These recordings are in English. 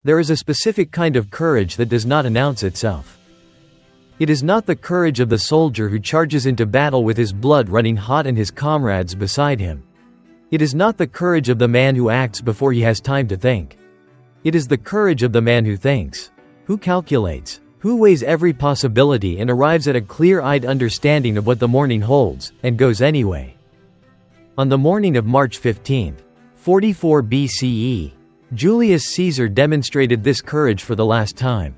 There is a specific kind of courage that does not announce itself. It is not the courage of the soldier who charges into battle with his blood running hot and his comrades beside him. It is not the courage of the man who acts before he has time to think. It is the courage of the man who thinks, who calculates, who weighs every possibility and arrives at a clear-eyed understanding of what the morning holds, and goes anyway. On the morning of March 15, 44 BCE, Julius Caesar demonstrated this courage for the last time.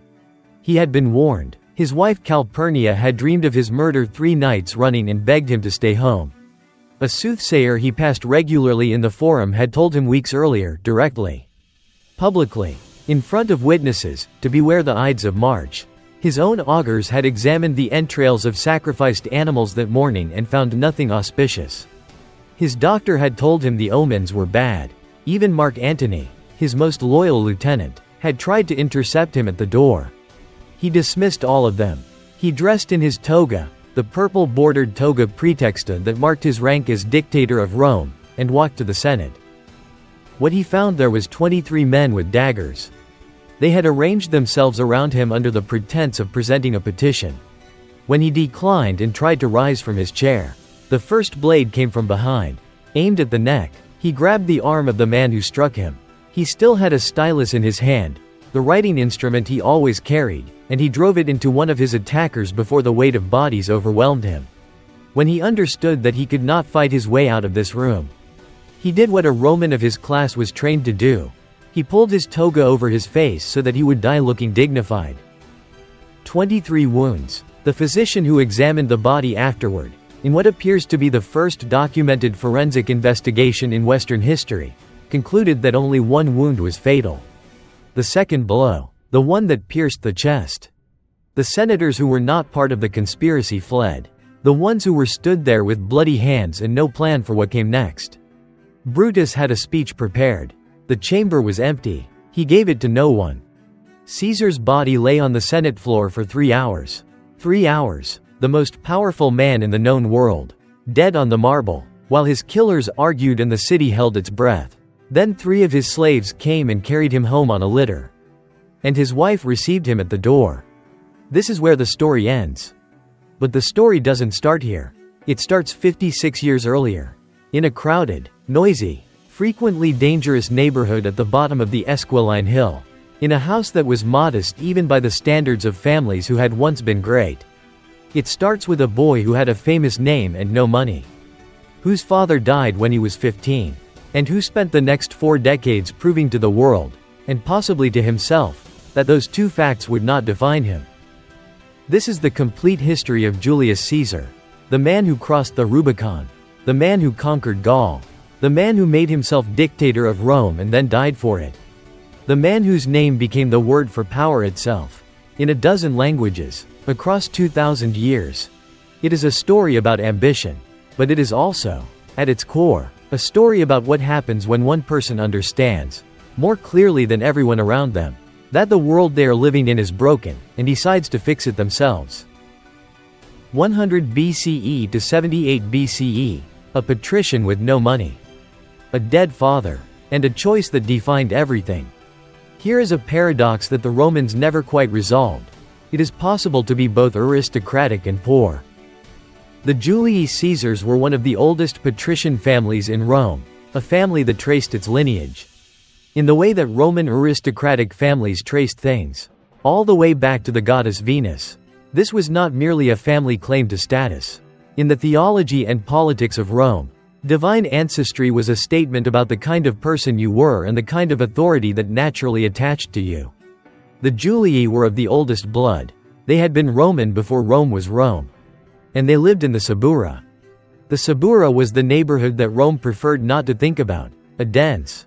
He had been warned. His wife Calpurnia had dreamed of his murder 3 nights running and begged him to stay home. A soothsayer he passed regularly in the forum had told him weeks earlier, directly, publicly, in front of witnesses, to beware the Ides of March. His own augurs had examined the entrails of sacrificed animals that morning and found nothing auspicious. His doctor had told him the omens were bad. Even Mark Antony, his most loyal lieutenant, had tried to intercept him at the door. He dismissed all of them. He dressed in his toga, the purple-bordered toga praetexta that marked his rank as Dictator of Rome, and walked to the Senate. What he found there was 23 men with daggers. They had arranged themselves around him under the pretense of presenting a petition. When he declined and tried to rise from his chair, the first blade came from behind, aimed at the neck. He grabbed the arm of the man who struck him. He still had a stylus in his hand, the writing instrument he always carried, and he drove it into one of his attackers before the weight of bodies overwhelmed him. When he understood that he could not fight his way out of this room, he did what a Roman of his class was trained to do. He pulled his toga over his face so that he would die looking dignified. 23 wounds. The physician who examined the body afterward, in what appears to be the first documented forensic investigation in Western history, concluded that only 1 wound was fatal. The second blow, the one that pierced the chest. The senators who were not part of the conspiracy fled. The ones who were stood there with bloody hands and no plan for what came next. Brutus had a speech prepared. The chamber was empty. He gave it to no one. Caesar's body lay on the Senate floor for 3 hours. 3 hours. The most powerful man in the known world, dead on the marble, while his killers argued and the city held its breath. Then 3 of his slaves came and carried him home on a litter. And his wife received him at the door. This is where the story ends. But the story doesn't start here. It starts 56 years earlier. In a crowded, noisy, frequently dangerous neighborhood at the bottom of the Esquiline Hill. In a house that was modest even by the standards of families who had once been great. It starts with a boy who had a famous name and no money. Whose father died when he was 15. And who spent the next 4 decades proving to the world, and possibly to himself, that those 2 facts would not define him. This is the complete history of Julius Caesar. The man who crossed the Rubicon. The man who conquered Gaul. The man who made himself dictator of Rome and then died for it. The man whose name became the word for power itself. In a dozen languages, across 2,000 years. It is a story about ambition. But it is also, at its core, a story about what happens when one person understands, more clearly than everyone around them, that the world they are living in is broken, and decides to fix it themselves. 100 BCE to 78 BCE, a patrician with no money. A dead father, and a choice that defined everything. Here is a paradox that the Romans never quite resolved. It is possible to be both aristocratic and poor. The Julius Caesars were one of the oldest patrician families in Rome, a family that traced its lineage. In the way that Roman aristocratic families traced things, all the way back to the goddess Venus. This was not merely a family claim to status. In the theology and politics of Rome, divine ancestry was a statement about the kind of person you were and the kind of authority that naturally attached to you. The Julii were of the oldest blood. They had been Roman before Rome was Rome. And they lived in the Subura. The Subura was the neighborhood that Rome preferred not to think about, a dense,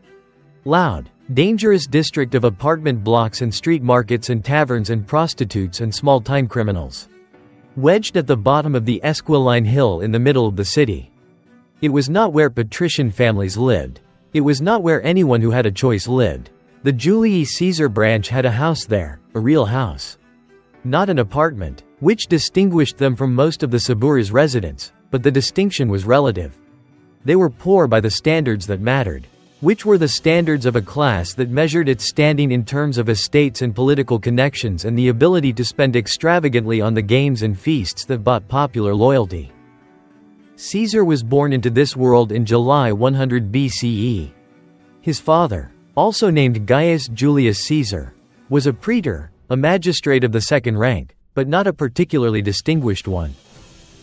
loud, dangerous district of apartment blocks and street markets and taverns and prostitutes and small-time criminals. Wedged at the bottom of the Esquiline Hill in the middle of the city. It was not where patrician families lived. It was not where anyone who had a choice lived. The Julius Caesar branch had a house there, a real house. Not an apartment, which distinguished them from most of the Subura's residents, but the distinction was relative. They were poor by the standards that mattered. which were the standards of a class that measured its standing in terms of estates and political connections and the ability to spend extravagantly on the games and feasts that bought popular loyalty. Caesar was born into this world in July 100 BCE. His father, also named Gaius Julius Caesar, was a praetor, a magistrate of the second rank, but not a particularly distinguished one.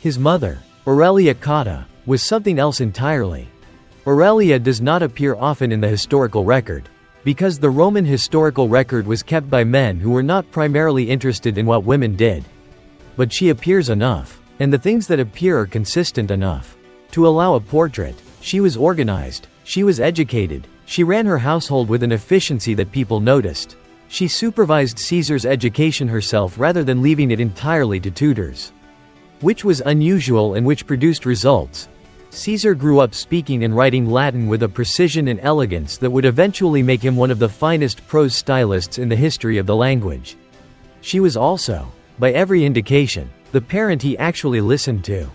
His mother, Aurelia Cotta, was something else entirely. Aurelia does not appear often in the historical record, because the Roman historical record was kept by men who were not primarily interested in what women did. But she appears enough, and the things that appear are consistent enough to allow a portrait. She was organized, she was educated, she ran her household with an efficiency that people noticed. She supervised Caesar's education herself rather than leaving it entirely to tutors, which was unusual and which produced results. Caesar grew up speaking and writing Latin with a precision and elegance that would eventually make him one of the finest prose stylists in the history of the language. She was also, by every indication, the parent he actually listened to.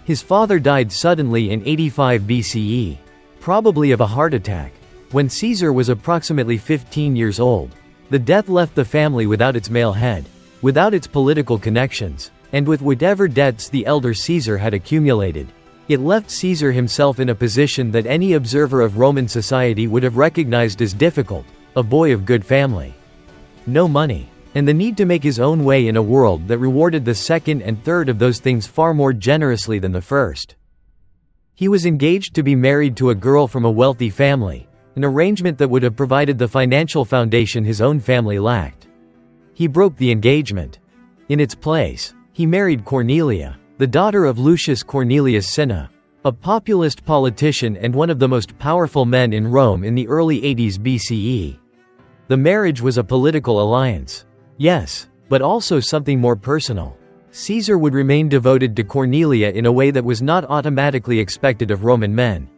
His father died suddenly in 85 BCE, probably of a heart attack, when Caesar was approximately 15 years old. The death left the family without its male head, without its political connections, and with whatever debts the elder Caesar had accumulated. It left Caesar himself in a position that any observer of Roman society would have recognized as difficult: a boy of good family, no money, and the need to make his own way in a world that rewarded the second and third of those things far more generously than the first. He was engaged to be married to a girl from a wealthy family, an arrangement that would have provided the financial foundation his own family lacked. He broke the engagement. In its place, he married Cornelia, the daughter of Lucius Cornelius Cinna, a populist politician and one of the most powerful men in Rome in the early 80s BCE. The marriage was a political alliance. Yes, but also something more personal. Caesar would remain devoted to Cornelia in a way that was not automatically expected of Roman men,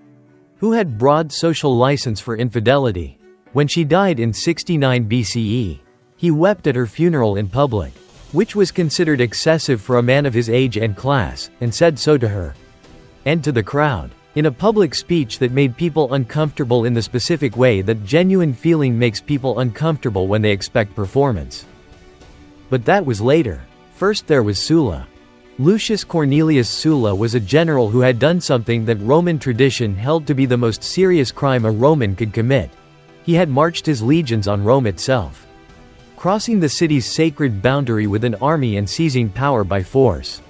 who had broad social license for infidelity. When she died in 69 BCE, he wept at her funeral in public, which was considered excessive for a man of his age and class, and said so to her and to the crowd, in a public speech that made people uncomfortable in the specific way that genuine feeling makes people uncomfortable when they expect performance. But that was later. First there was Sulla. Lucius Cornelius Sulla was a general who had done something that Roman tradition held to be the most serious crime a Roman could commit. He had marched his legions on Rome itself, crossing the city's sacred boundary with an army and seizing power by force.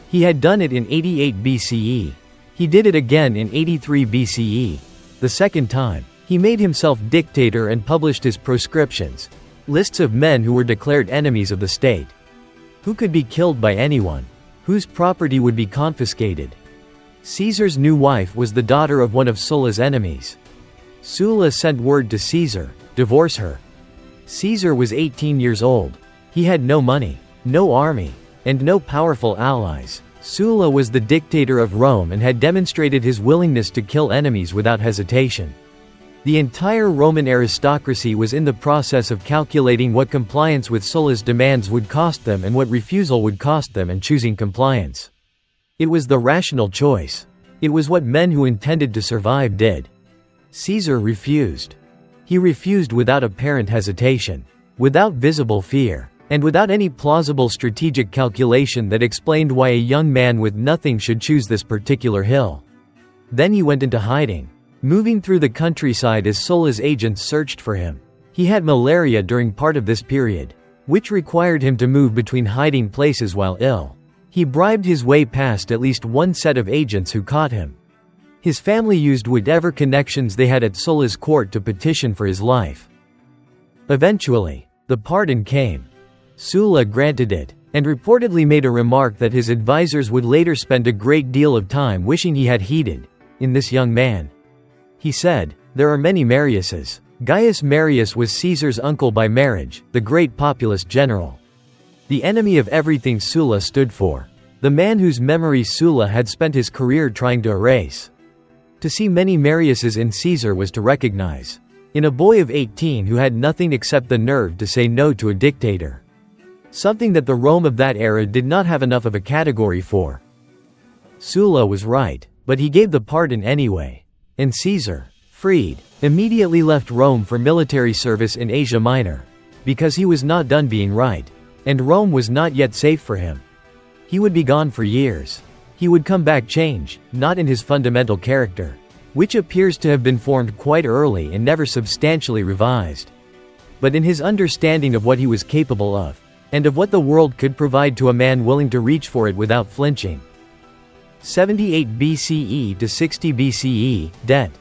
He had done it in 88 BCE. He did it again in 83 BCE. The second time, he made himself dictator and published his proscriptions, lists of men who were declared enemies of the state, who could be killed by anyone, whose property would be confiscated. Caesar's new wife was the daughter of one of Sulla's enemies. Sulla sent word to Caesar, divorce her. Caesar was 18 years old. He had no money, no army, and no powerful allies. Sulla was the dictator of Rome and had demonstrated his willingness to kill enemies without hesitation. The entire Roman aristocracy was in the process of calculating what compliance with Sulla's demands would cost them and what refusal would cost them, and choosing compliance. It was the rational choice. It was what men who intended to survive did. Caesar refused. He refused without apparent hesitation, without visible fear, and without any plausible strategic calculation that explained why a young man with nothing should choose this particular hill. Then he went into hiding, moving through the countryside as Sulla's agents searched for him. He had malaria during part of this period, which required him to move between hiding places while ill. He bribed his way past at least one set of agents who caught him. His family used whatever connections they had at Sulla's court to petition for his life. Eventually, the pardon came. Sulla granted it, and reportedly made a remark that his advisors would later spend a great deal of time wishing he had heeded in this young man. He said, "There are many Mariuses. Gaius Marius was Caesar's uncle by marriage, the great populist general. The enemy of everything Sulla stood for. The man whose memory Sulla had spent his career trying to erase. To see many Mariuses in Caesar was to recognize in a boy of 18 who had nothing except the nerve to say no to a dictator. Something that the Rome of that era did not have enough of a category for." Sulla was right, but he gave the pardon anyway. And Caesar, Freed, immediately left Rome for military service in Asia Minor. Because he was not done being right. And Rome was not yet safe for him. He would be gone for years. He would come back changed, not in his fundamental character, which appears to have been formed quite early and never substantially revised, but in his understanding of what he was capable of, and of what the world could provide to a man willing to reach for it without flinching. 78 BCE to 60 BCE, debt,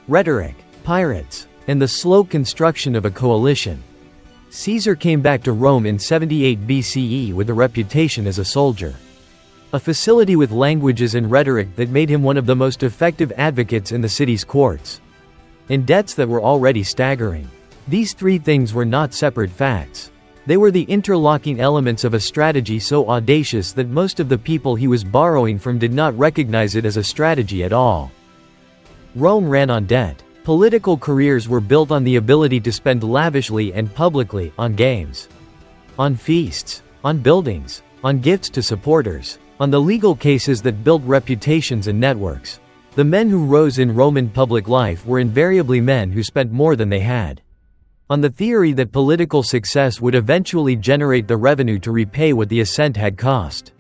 rhetoric, pirates, and the slow construction of a coalition. Caesar came back to Rome in 78 BCE with a reputation as a soldier. A facility with languages and rhetoric that made him one of the most effective advocates in the city's courts. And debts that were already staggering. These three things were not separate facts. They were the interlocking elements of a strategy so audacious that most of the people he was borrowing from did not recognize it as a strategy at all. Rome ran on debt. Political careers were built on the ability to spend lavishly and publicly, on games, on feasts, on buildings, on gifts to supporters, on the legal cases that built reputations and networks. The men who rose in Roman public life were invariably men who spent more than they had. On the theory that political success would eventually generate the revenue to repay what the ascent had cost.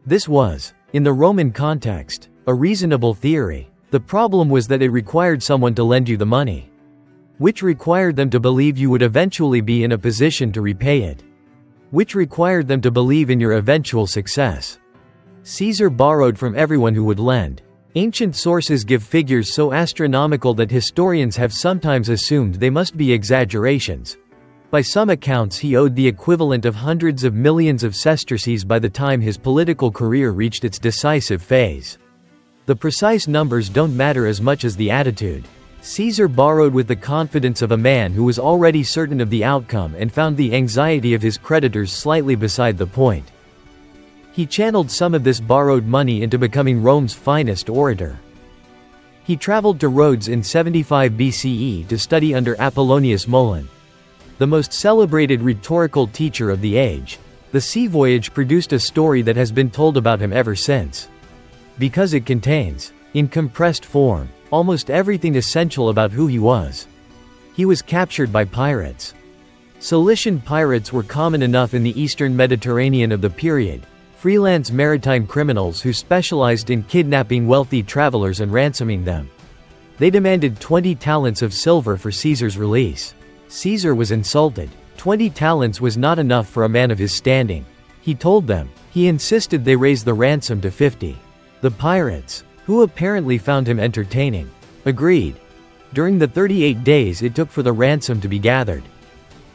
This was, in the Roman context, a reasonable theory. The problem was that it required someone to lend you the money, which required them to believe you would eventually be in a position to repay it, which required them to believe in your eventual success. Caesar borrowed from everyone who would lend. Ancient sources give figures so astronomical that historians have sometimes assumed they must be exaggerations. By some accounts, he owed the equivalent of hundreds of millions of sesterces by the time his political career reached its decisive phase. The precise numbers don't matter as much as the attitude. Caesar borrowed with the confidence of a man who was already certain of the outcome and found the anxiety of his creditors slightly beside the point. He channeled some of this borrowed money into becoming Rome's finest orator. He traveled to Rhodes in 75 BCE to study under Apollonius Molon, the most celebrated rhetorical teacher of the age. The sea voyage produced a story that has been told about him ever since, because it contains, in compressed form, almost everything essential about who he was. He was captured by pirates. Cilician pirates were common enough in the eastern Mediterranean of the period. Freelance maritime criminals who specialized in kidnapping wealthy travelers and ransoming them. They demanded 20 talents of silver for Caesar's release. Caesar was insulted. 20 talents was not enough for a man of his standing. He told them. He insisted they raise the ransom to 50. The pirates, who apparently found him entertaining, agreed. During the 38 days it took for the ransom to be gathered,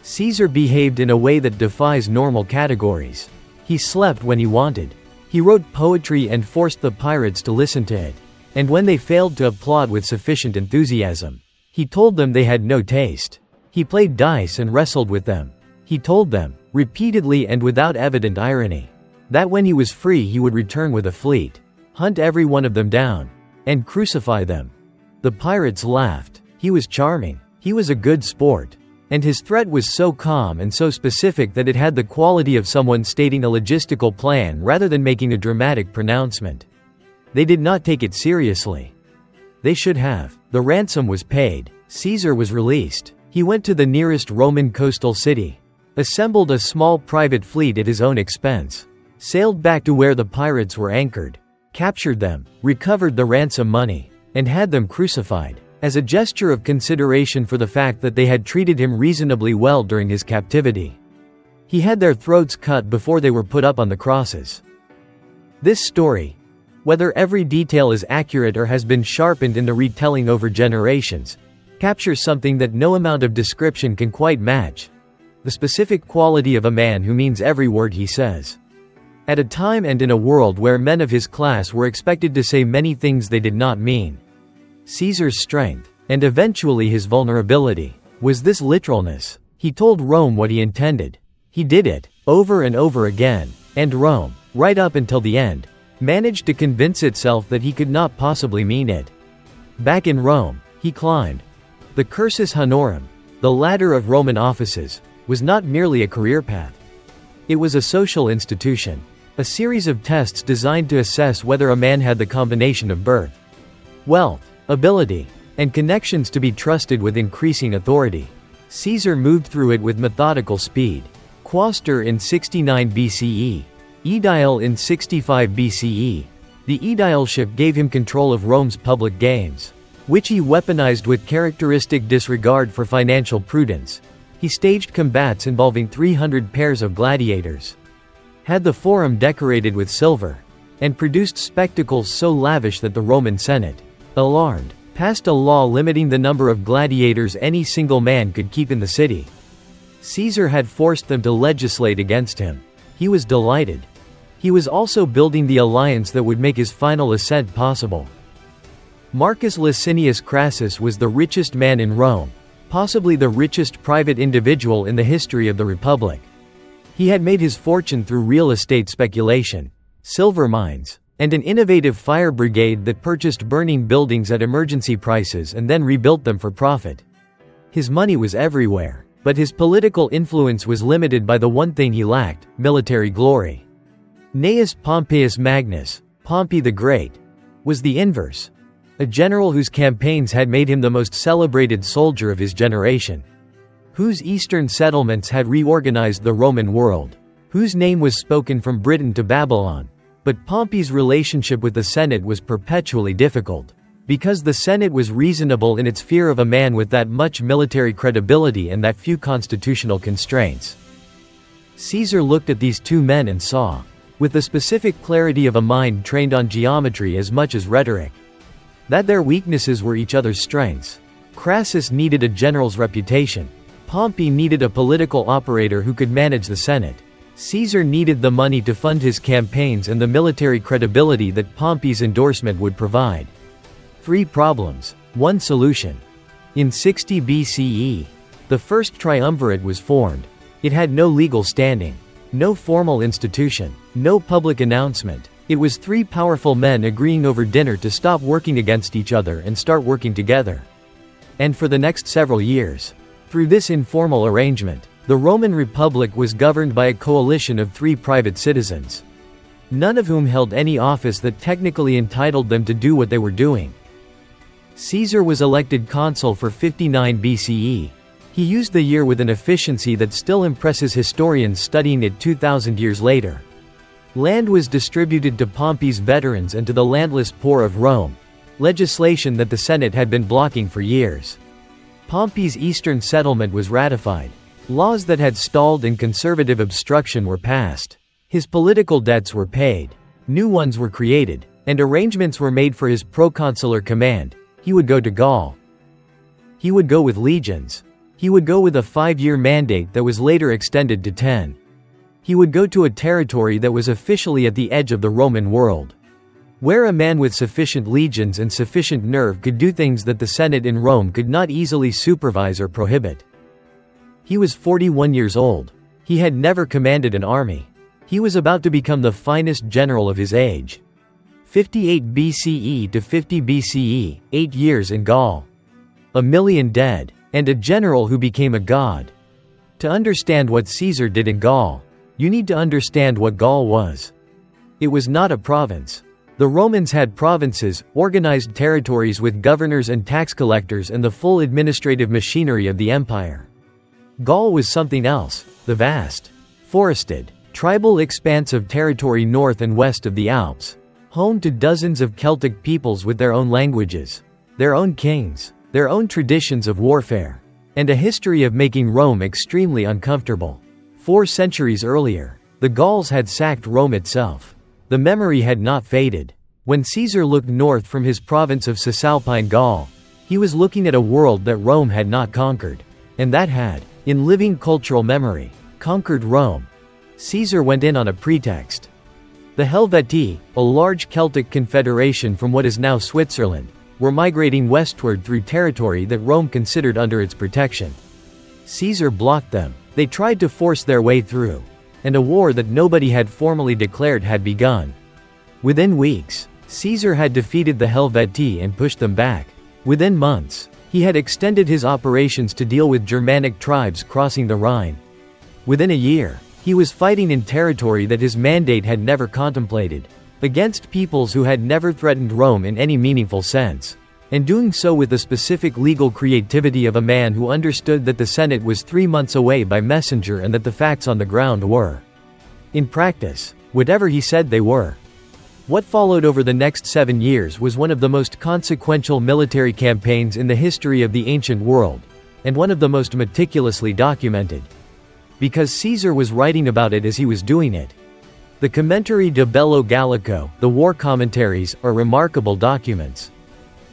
Caesar behaved in a way that defies normal categories. He slept when he wanted. He wrote poetry and forced the pirates to listen to it. And when they failed to applaud with sufficient enthusiasm, he told them they had no taste. He played dice and wrestled with them. He told them, repeatedly and without evident irony, that when he was free he would return with a fleet, hunt every one of them down, and crucify them. The pirates laughed. He was charming. He was a good sport. And his threat was so calm and so specific that it had the quality of someone stating a logistical plan rather than making a dramatic pronouncement. They did not take it seriously. They should have. The ransom was paid. Caesar was released. He went to the nearest Roman coastal city, assembled a small private fleet at his own expense, sailed back to where the pirates were anchored, captured them, recovered the ransom money, and had them crucified, as a gesture of consideration for the fact that they had treated him reasonably well during his captivity. He had their throats cut before they were put up on the crosses. This story, whether every detail is accurate or has been sharpened in the retelling over generations, captures something that no amount of description can quite match: the specific quality of a man who means every word he says. At a time and in a world where men of his class were expected to say many things they did not mean. Caesar's strength, and eventually his vulnerability, was this literalness. He told Rome what he intended. He did it, over and over again, and Rome, right up until the end, managed to convince itself that he could not possibly mean it. Back in Rome, he climbed the cursus honorum, the ladder of Roman offices, was not merely a career path. It was a social institution, a series of tests designed to assess whether a man had the combination of birth, wealth, ability, and connections to be trusted with increasing authority. Caesar moved through it with methodical speed. Quaestor in 69 BCE. Aedile in 65 BCE. The aedileship gave him control of Rome's public games, which he weaponized with characteristic disregard for financial prudence. He staged combats involving 300 pairs of gladiators, had the forum decorated with silver, and produced spectacles so lavish that the Roman Senate, alarmed, passed a law limiting the number of gladiators any single man could keep in the city. Caesar had forced them to legislate against him. He was delighted. He was also building the alliance that would make his final ascent possible. Marcus Licinius Crassus was the richest man in Rome, possibly the richest private individual in the history of the Republic. He had made his fortune through real estate speculation, silver mines, and an innovative fire brigade that purchased burning buildings at emergency prices and then rebuilt them for profit. His money was everywhere, but his political influence was limited by the one thing he lacked: military glory. Gnaeus Pompeius Magnus, Pompey the Great, was the inverse. A general whose campaigns had made him the most celebrated soldier of his generation, whose eastern settlements had reorganized the Roman world, whose name was spoken from Britain to Babylon. But Pompey's relationship with the Senate was perpetually difficult, because the Senate was reasonable in its fear of a man with that much military credibility and that few constitutional constraints. Caesar looked at these two men and saw, with the specific clarity of a mind trained on geometry as much as rhetoric, that their weaknesses were each other's strengths. Crassus needed a general's reputation. Pompey needed a political operator who could manage the Senate. Caesar needed the money to fund his campaigns and the military credibility that Pompey's endorsement would provide. 3 problems, 1 solution. In 60 BCE, the first triumvirate was formed. It had no legal standing, no formal institution, no public announcement. It was 3 powerful men agreeing over dinner to stop working against each other and start working together. And for the next several years, through this informal arrangement, the Roman Republic was governed by a coalition of 3 private citizens, none of whom held any office that technically entitled them to do what they were doing. Caesar was elected consul for 59 BCE. He used the year with an efficiency that still impresses historians studying it 2,000 years later. Land was distributed to Pompey's veterans and to the landless poor of Rome, legislation that the Senate had been blocking for years. Pompey's eastern settlement was ratified. Laws that had stalled and conservative obstruction were passed. His political debts were paid. New ones were created, and arrangements were made for his proconsular command. He would go to Gaul. He would go with legions. He would go with a 5-year mandate that was later extended to 10. He would go to a territory that was officially at the edge of the Roman world, where a man with sufficient legions and sufficient nerve could do things that the Senate in Rome could not easily supervise or prohibit. He was 41 years old. He had never commanded an army. He was about to become the finest general of his age. 58 BCE to 50 BCE, 8 years in Gaul. 1 million dead, and a general who became a god. To understand what Caesar did in Gaul, you need to understand what Gaul was. It was not a province. The Romans had provinces, organized territories with governors and tax collectors and the full administrative machinery of the empire. Gaul was something else, the vast, forested, tribal expanse of territory north and west of the Alps, home to dozens of Celtic peoples with their own languages, their own kings, their own traditions of warfare, and a history of making Rome extremely uncomfortable. 4 centuries earlier, the Gauls had sacked Rome itself. The memory had not faded. When Caesar looked north from his province of Cisalpine Gaul, he was looking at a world that Rome had not conquered, and that had, in living cultural memory, conquered Rome. Caesar went in on a pretext. The Helvetii, a large Celtic confederation from what is now Switzerland, were migrating westward through territory that Rome considered under its protection. Caesar blocked them. They tried to force their way through, and a war that nobody had formally declared had begun. Within weeks, Caesar had defeated the Helvetii and pushed them back. Within months, he had extended his operations to deal with Germanic tribes crossing the Rhine. Within a year, he was fighting in territory that his mandate had never contemplated, against peoples who had never threatened Rome in any meaningful sense. and doing so with the specific legal creativity of a man who understood that the Senate was 3 months away by messenger and that the facts on the ground were, in practice, whatever he said they were. What followed over the next 7 years was one of the most consequential military campaigns in the history of the ancient world, and one of the most meticulously documented. Because Caesar was writing about it as he was doing it. The Commentarii de Bello Gallico, the war commentaries, are remarkable documents.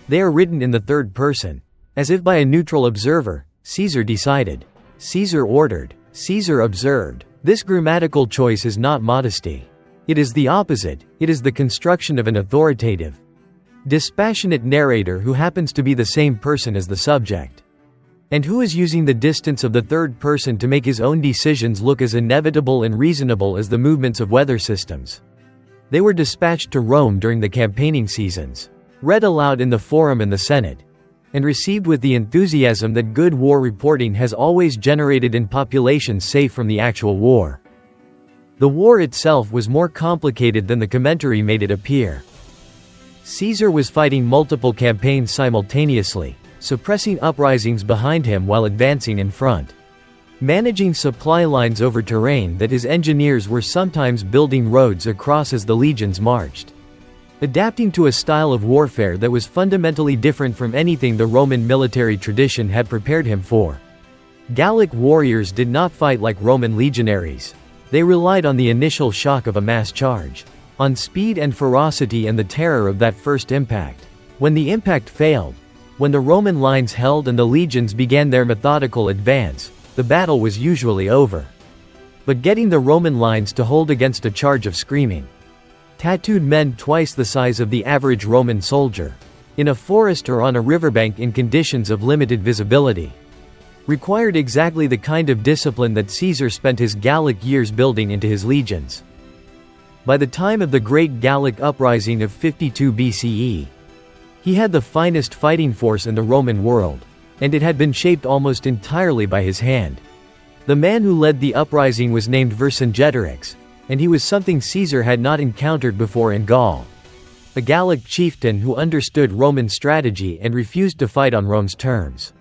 They are written in the third person, as if by a neutral observer. Caesar decided. Caesar ordered. Caesar observed. This grammatical choice is not modesty. It is the opposite. It is the construction of an authoritative, dispassionate narrator who happens to be the same person as the subject, and who is using the distance of the third person to make his own decisions look as inevitable and reasonable as the movements of weather systems. They were dispatched to Rome during the campaigning seasons, read aloud in the Forum and the Senate, and received with the enthusiasm that good war reporting has always generated in populations safe from the actual war. The war itself was more complicated than the commentary made it appear. Caesar was fighting multiple campaigns simultaneously, suppressing uprisings behind him while advancing in front, managing supply lines over terrain that his engineers were sometimes building roads across as the legions marched, adapting to a style of warfare that was fundamentally different from anything the Roman military tradition had prepared him for. Gallic warriors did not fight like Roman legionaries. They relied on the initial shock of a mass charge, on speed and ferocity and the terror of that first impact. When the impact failed, when the Roman lines held and the legions began their methodical advance, the battle was usually over. But getting the Roman lines to hold against a charge of screaming, tattooed men twice the size of the average Roman soldier, in a forest or on a riverbank in conditions of limited visibility, required exactly the kind of discipline that Caesar spent his Gallic years building into his legions. By the time of the Great Gallic Uprising of 52 BCE, he had the finest fighting force in the Roman world, and it had been shaped almost entirely by his hand. The man who led the uprising was named Vercingetorix, and he was something Caesar had not encountered before in Gaul. A Gallic chieftain who understood Roman strategy and refused to fight on Rome's terms.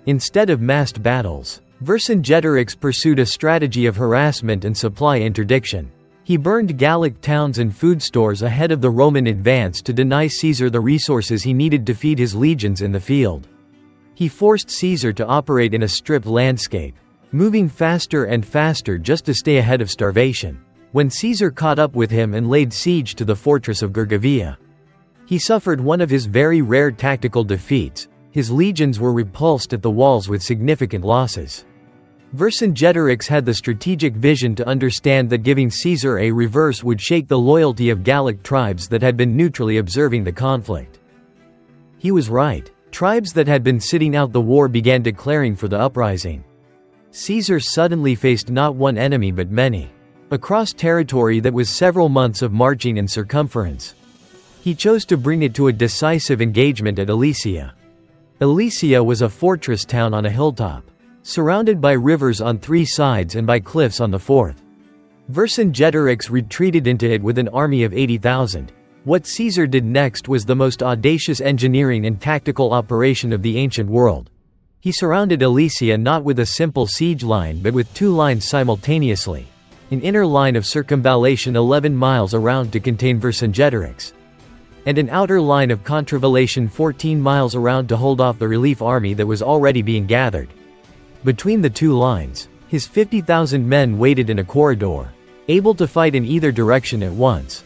Instead of massed battles, Vercingetorix pursued a strategy of harassment and supply interdiction. He burned Gallic towns and food stores ahead of the Roman advance to deny Caesar the resources he needed to feed his legions in the field. He forced Caesar to operate in a stripped landscape, moving faster and faster just to stay ahead of starvation. When Caesar caught up with him and laid siege to the fortress of Gergovia, he suffered one of his very rare tactical defeats. His legions were repulsed at the walls with significant losses. Vercingetorix had the strategic vision to understand that giving Caesar a reverse would shake the loyalty of Gallic tribes that had been neutrally observing the conflict. He was right. Tribes that had been sitting out the war began declaring for the uprising. Caesar suddenly faced not one enemy but many, across territory that was several months of marching in circumference. He chose to bring it to a decisive engagement at Alesia. Alesia was a fortress town on a hilltop, surrounded by rivers on 3 sides and by cliffs on the 4th. Vercingetorix retreated into it with an army of 80,000. What Caesar did next was the most audacious engineering and tactical operation of the ancient world. He surrounded Alesia not with a simple siege line but with 2 lines simultaneously, an inner line of circumvallation 11 miles around to contain Vercingetorix, and an outer line of contravallation 14 miles around to hold off the relief army that was already being gathered. Between the 2 lines, his 50,000 men waited in a corridor, able to fight in either direction at once.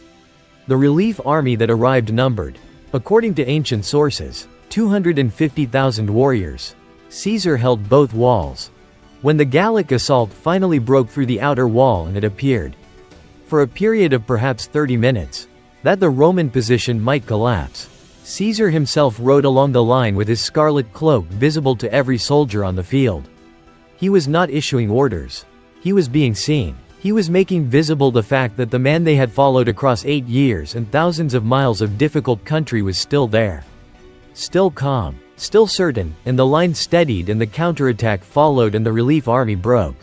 The relief army that arrived numbered, according to ancient sources, 250,000 warriors. Caesar held both walls. When the Gallic assault finally broke through the outer wall and it appeared, for a period of perhaps 30 minutes, that the Roman position might collapse, Caesar himself rode along the line with his scarlet cloak visible to every soldier on the field. He was not issuing orders. He was being seen. He was making visible the fact that the man they had followed across 8 years and thousands of miles of difficult country was still there. Still calm, still certain, and the line steadied and the counterattack followed and the relief army broke.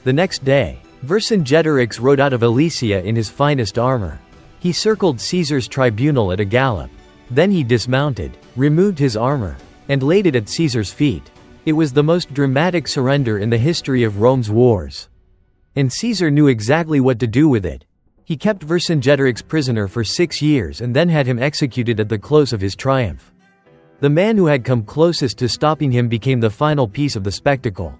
The next day, Vercingetorix rode out of Alesia in his finest armor. He circled Caesar's tribunal at a gallop. Then he dismounted, removed his armor, and laid it at Caesar's feet. It was the most dramatic surrender in the history of Rome's wars. And Caesar knew exactly what to do with it. He kept Vercingetorix prisoner for 6 years and then had him executed at the close of his triumph. The man who had come closest to stopping him became the final piece of the spectacle.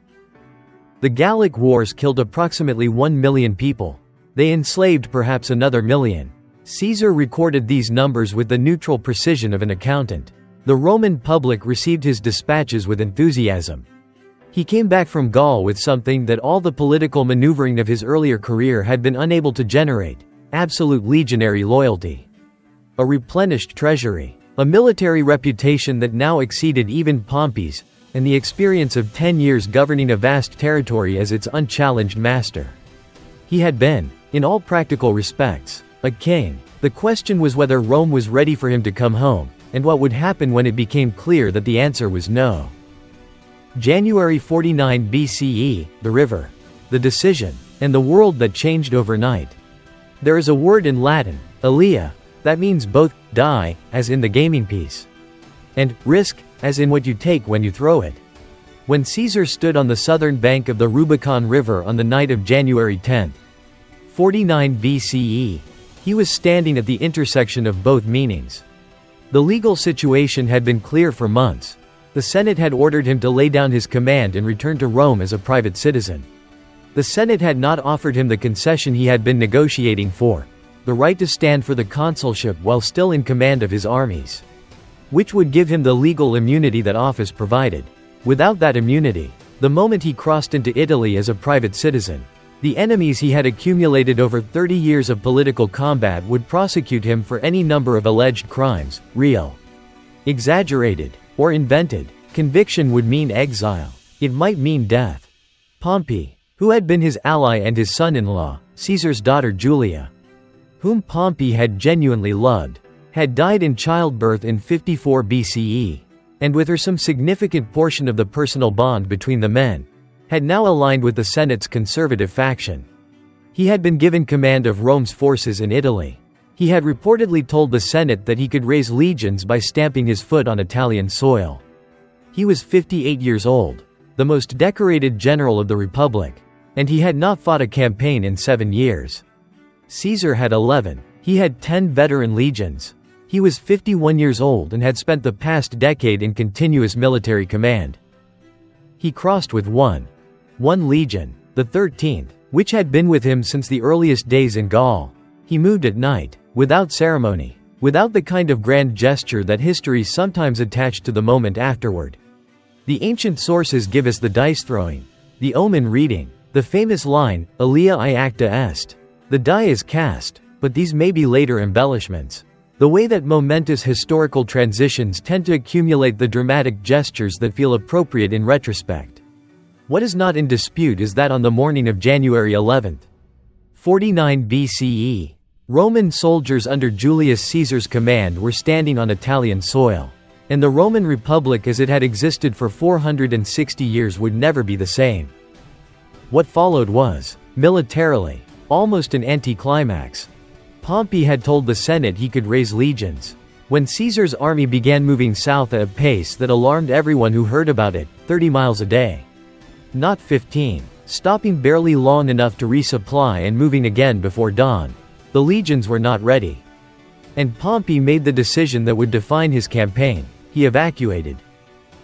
The Gallic Wars killed approximately 1 million people. They enslaved perhaps another million. Caesar recorded these numbers with the neutral precision of an accountant. The Roman public received his dispatches with enthusiasm. He came back from Gaul with something that all the political maneuvering of his earlier career had been unable to generate: absolute legionary loyalty. A replenished treasury. A military reputation that now exceeded even Pompey's, and the experience of 10 years governing a vast territory as its unchallenged master. He had been, in all practical respects, a king. The question was whether Rome was ready for him to come home, and what would happen when it became clear that the answer was no. January 49 BCE, the river, the decision, and the world that changed overnight. There is a word in Latin, alia, that means both die, as in the gaming piece, and risk, as in what you take when you throw it. When Caesar stood on the southern bank of the Rubicon River on the night of January 10, 49 BCE, he was standing at the intersection of both meanings. The legal situation had been clear for months. The Senate had ordered him to lay down his command and return to Rome as a private citizen. The Senate had not offered him the concession he had been negotiating for: the right to stand for the consulship while still in command of his armies, which would give him the legal immunity that office provided. Without that immunity, the moment he crossed into Italy as a private citizen, the enemies he had accumulated over 30 years of political combat would prosecute him for any number of alleged crimes, real, exaggerated, or invented. Conviction would mean exile. It might mean death. Pompey, who had been his ally, and his son-in-law, Caesar's daughter Julia, whom Pompey had genuinely loved, had died in childbirth in 54 BCE, and with her some significant portion of the personal bond between the men, had now aligned with the Senate's conservative faction. He had been given command of Rome's forces in Italy. He had reportedly told the Senate that he could raise legions by stamping his foot on Italian soil. He was 58 years old, the most decorated general of the Republic, and he had not fought a campaign in 7 years. Caesar had 11. He had 10 veteran legions. He was 51 years old and had spent the past decade in continuous military command. He crossed with one legion, the 13th, which had been with him since the earliest days in Gaul. He moved at night, without ceremony, without the kind of grand gesture that history sometimes attached to the moment afterward. The ancient sources give us the dice throwing, the omen reading, the famous line, alia I acta est. The die is cast, but these may be later embellishments. The way that momentous historical transitions tend to accumulate the dramatic gestures that feel appropriate in retrospect. What is not in dispute is that on the morning of January 11, 49 BCE, Roman soldiers under Julius Caesar's command were standing on Italian soil, and the Roman Republic as it had existed for 460 years would never be the same. What followed was, militarily, almost an anticlimax. Pompey had told the Senate he could raise legions. When Caesar's army began moving south at a pace that alarmed everyone who heard about it, 30 miles a day. Not 15, stopping barely long enough to resupply and moving again before dawn. The legions were not ready. And Pompey made the decision that would define his campaign. He evacuated.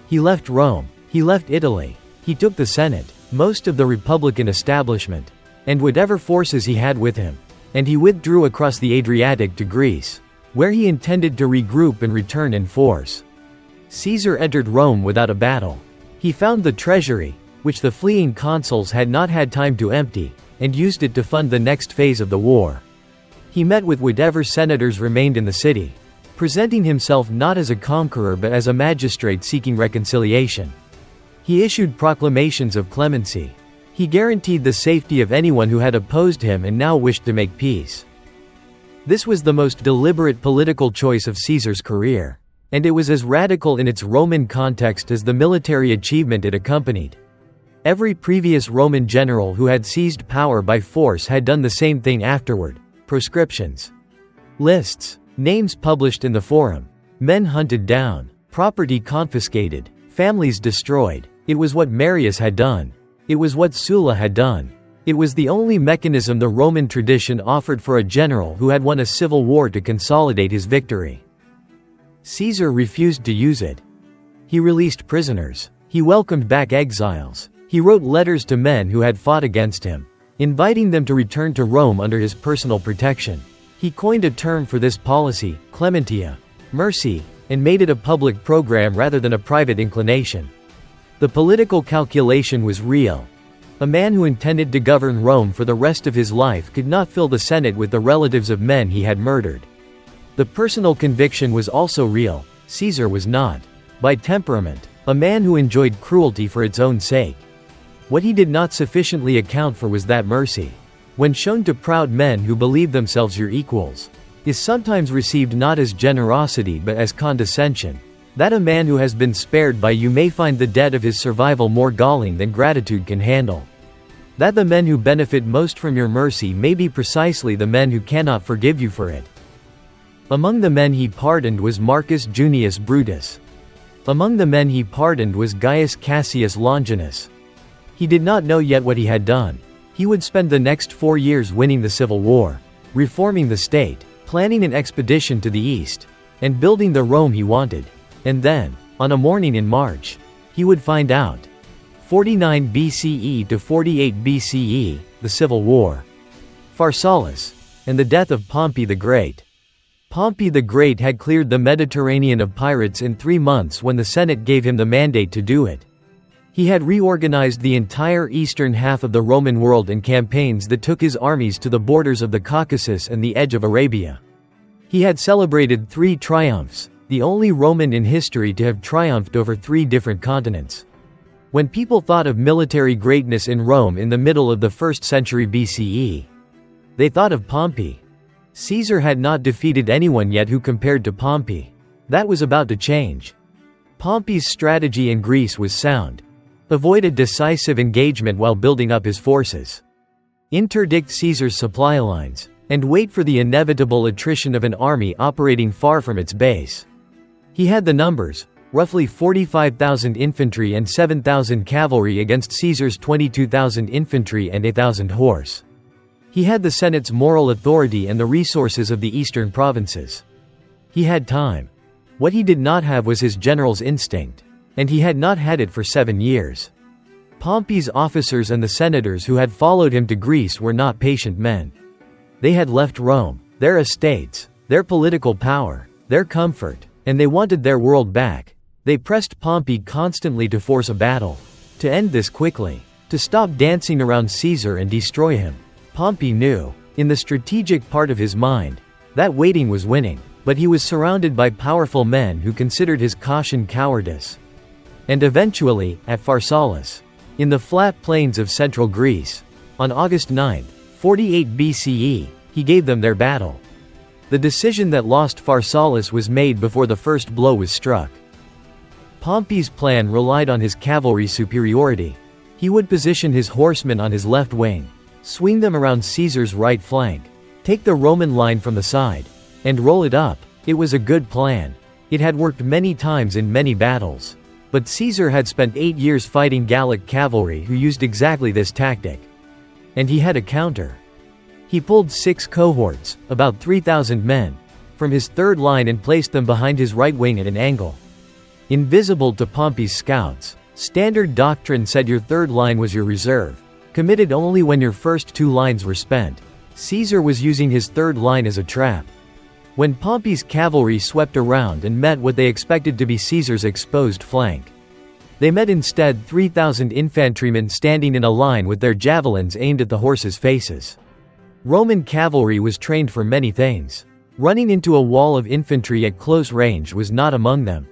He left Rome. He left Italy. He took the Senate, most of the Republican establishment, and whatever forces he had with him, and he withdrew across the Adriatic to Greece, where he intended to regroup and return in force. Caesar entered Rome without a battle. He found the treasury, which the fleeing consuls had not had time to empty, and used it to fund the next phase of the war. He met with whatever senators remained in the city, presenting himself not as a conqueror but as a magistrate seeking reconciliation. He issued proclamations of clemency. He guaranteed the safety of anyone who had opposed him and now wished to make peace. This was the most deliberate political choice of Caesar's career, and it was as radical in its Roman context as the military achievement it accompanied. Every previous Roman general who had seized power by force had done the same thing afterward: proscriptions, lists, names published in the forum, Men hunted down, property confiscated, families destroyed. It was what Marius had done. It was what Sulla had done. It was the only mechanism the Roman tradition offered for a general who had won a civil war to consolidate his victory. Caesar refused to use it. He released prisoners. He welcomed back exiles. He wrote letters to men who had fought against him, inviting them to return to Rome under his personal protection. He coined a term for this policy, clementia, mercy, and made it a public program rather than a private inclination. The political calculation was real. A man who intended to govern Rome for the rest of his life could not fill the Senate with the relatives of men he had murdered. The personal conviction was also real. Caesar was not, by temperament, a man who enjoyed cruelty for its own sake. What he did not sufficiently account for was that mercy, when shown to proud men who believe themselves your equals, is sometimes received not as generosity but as condescension. That a man who has been spared by you may find the debt of his survival more galling than gratitude can handle. That the men who benefit most from your mercy may be precisely the men who cannot forgive you for it. Among the men he pardoned was Marcus Junius Brutus. Among the men he pardoned was Gaius Cassius Longinus. He did not know yet what he had done. He would spend the next 4 years winning the civil war, reforming the state, planning an expedition to the east, and building the Rome he wanted. And then, on a morning in March, he would find out. 49 BCE to 48 BCE, the Civil War, Pharsalus, and the death of Pompey the Great. Pompey the Great had cleared the Mediterranean of pirates in 3 months when the Senate gave him the mandate to do it. He had reorganized the entire eastern half of the Roman world in campaigns that took his armies to the borders of the Caucasus and the edge of Arabia. He had celebrated 3 triumphs, the only Roman in history to have triumphed over 3 different continents. When people thought of military greatness in Rome in the middle of the 1st century BCE, they thought of Pompey. Caesar had not defeated anyone yet who compared to Pompey. That was about to change. Pompey's strategy in Greece was sound. Avoid a decisive engagement while building up his forces. Interdict Caesar's supply lines, and wait for the inevitable attrition of an army operating far from its base. He had the numbers, roughly 45,000 infantry and 7,000 cavalry against Caesar's 22,000 infantry and 8,000 horse. He had the Senate's moral authority and the resources of the eastern provinces. He had time. What he did not have was his general's instinct, and he had not had it for 7 years. Pompey's officers and the senators who had followed him to Greece were not patient men. They had left Rome, their estates, their political power, their comfort, and they wanted their world back. They pressed Pompey constantly to force a battle, to end this quickly, to stop dancing around Caesar and destroy him. Pompey knew, in the strategic part of his mind, that waiting was winning, but he was surrounded by powerful men who considered his caution cowardice. And eventually, at Pharsalus, in the flat plains of central Greece, on August 9, 48 BCE, he gave them their battle. The decision that lost Pharsalus was made before the first blow was struck. Pompey's plan relied on his cavalry superiority. He would position his horsemen on his left wing, swing them around Caesar's right flank, take the Roman line from the side, and roll it up. It was a good plan. It had worked many times in many battles. But Caesar had spent 8 years fighting Gallic cavalry who used exactly this tactic. And he had a counter. He pulled 6 cohorts, about 3,000 men, from his third line and placed them behind his right wing at an angle. Invisible to Pompey's scouts, standard doctrine said your third line was your reserve, committed only when your first 2 lines were spent. Caesar was using his third line as a trap. When Pompey's cavalry swept around and met what they expected to be Caesar's exposed flank, they met instead 3,000 infantrymen standing in a line with their javelins aimed at the horses' faces. Roman cavalry was trained for many things. Running into a wall of infantry at close range was not among them.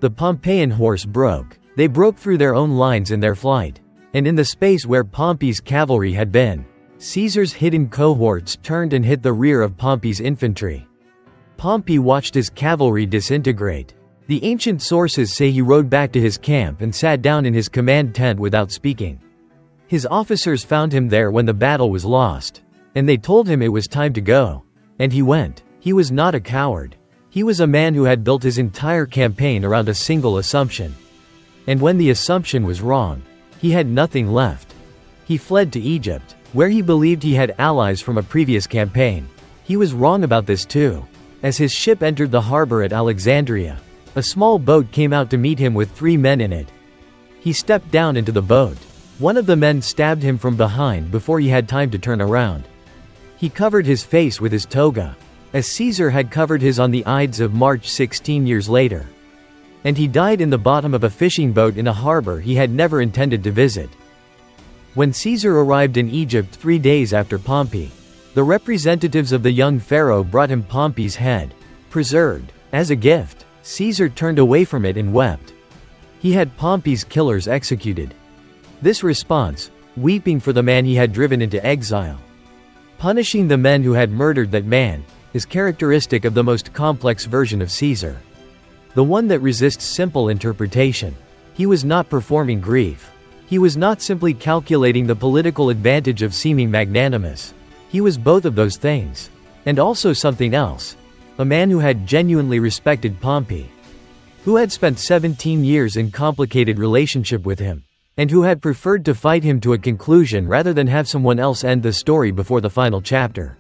The Pompeian horse broke. They broke through their own lines in their flight. And in the space where Pompey's cavalry had been, Caesar's hidden cohorts turned and hit the rear of Pompey's infantry. Pompey watched his cavalry disintegrate. The ancient sources say he rode back to his camp and sat down in his command tent without speaking. His officers found him there when the battle was lost, and they told him it was time to go. And he went. He was not a coward. He was a man who had built his entire campaign around a single assumption. And when the assumption was wrong, he had nothing left. He fled to Egypt, where he believed he had allies from a previous campaign. He was wrong about this too. As his ship entered the harbor at Alexandria, a small boat came out to meet him with 3 men in it. He stepped down into the boat. One of the men stabbed him from behind before he had time to turn around. He covered his face with his toga, as Caesar had covered his on the Ides of March 16 years later. And he died in the bottom of a fishing boat in a harbor he had never intended to visit. When Caesar arrived in Egypt 3 days after Pompey, the representatives of the young pharaoh brought him Pompey's head, preserved, as a gift. Caesar turned away from it and wept. He had Pompey's killers executed. This response, weeping for the man he had driven into exile, punishing the men who had murdered that man, is characteristic of the most complex version of Caesar. The one that resists simple interpretation. He was not performing grief. He was not simply calculating the political advantage of seeming magnanimous. He was both of those things. And also something else. A man who had genuinely respected Pompey. Who had spent 17 years in complicated relationship with him. And who had preferred to fight him to a conclusion rather than have someone else end the story before the final chapter.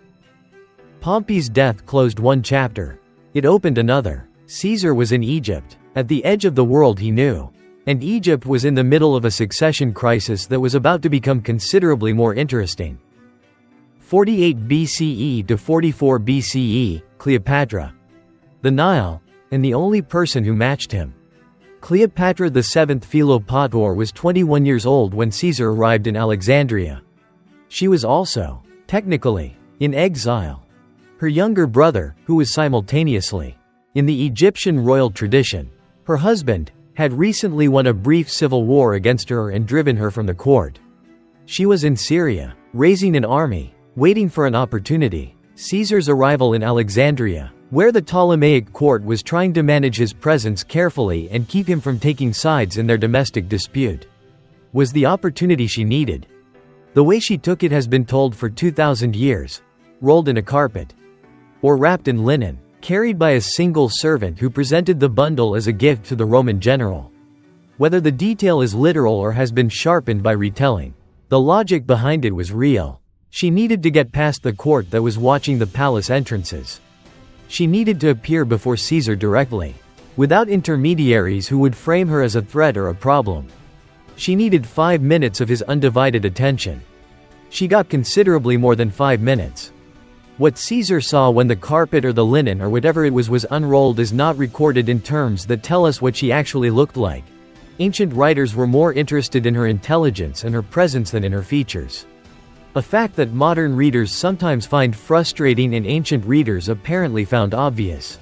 Pompey's death closed one chapter. It opened another. Caesar was in Egypt, at the edge of the world he knew. And Egypt was in the middle of a succession crisis that was about to become considerably more interesting. 48 BCE to 44 BCE, Cleopatra. The Nile, and the only person who matched him. Cleopatra VII Philopator was 21 years old when Caesar arrived in Alexandria. She was also, technically, in exile. Her younger brother, who was simultaneously, in the Egyptian royal tradition, her husband, had recently won a brief civil war against her and driven her from the court. She was in Syria, raising an army, waiting for an opportunity. Caesar's arrival in Alexandria, where the Ptolemaic court was trying to manage his presence carefully and keep him from taking sides in their domestic dispute, was the opportunity she needed. The way she took it has been told for 2,000 years. Rolled in a carpet, or wrapped in linen, carried by a single servant who presented the bundle as a gift to the Roman general. Whether the detail is literal or has been sharpened by retelling, the logic behind it was real. She needed to get past the court that was watching the palace entrances. She needed to appear before Caesar directly, without intermediaries who would frame her as a threat or a problem. She needed 5 minutes of his undivided attention. She got considerably more than 5 minutes. What Caesar saw when the carpet or the linen or whatever it was unrolled is not recorded in terms that tell us what she actually looked like. Ancient writers were more interested in her intelligence and her presence than in her features. A fact that modern readers sometimes find frustrating and ancient readers apparently found obvious.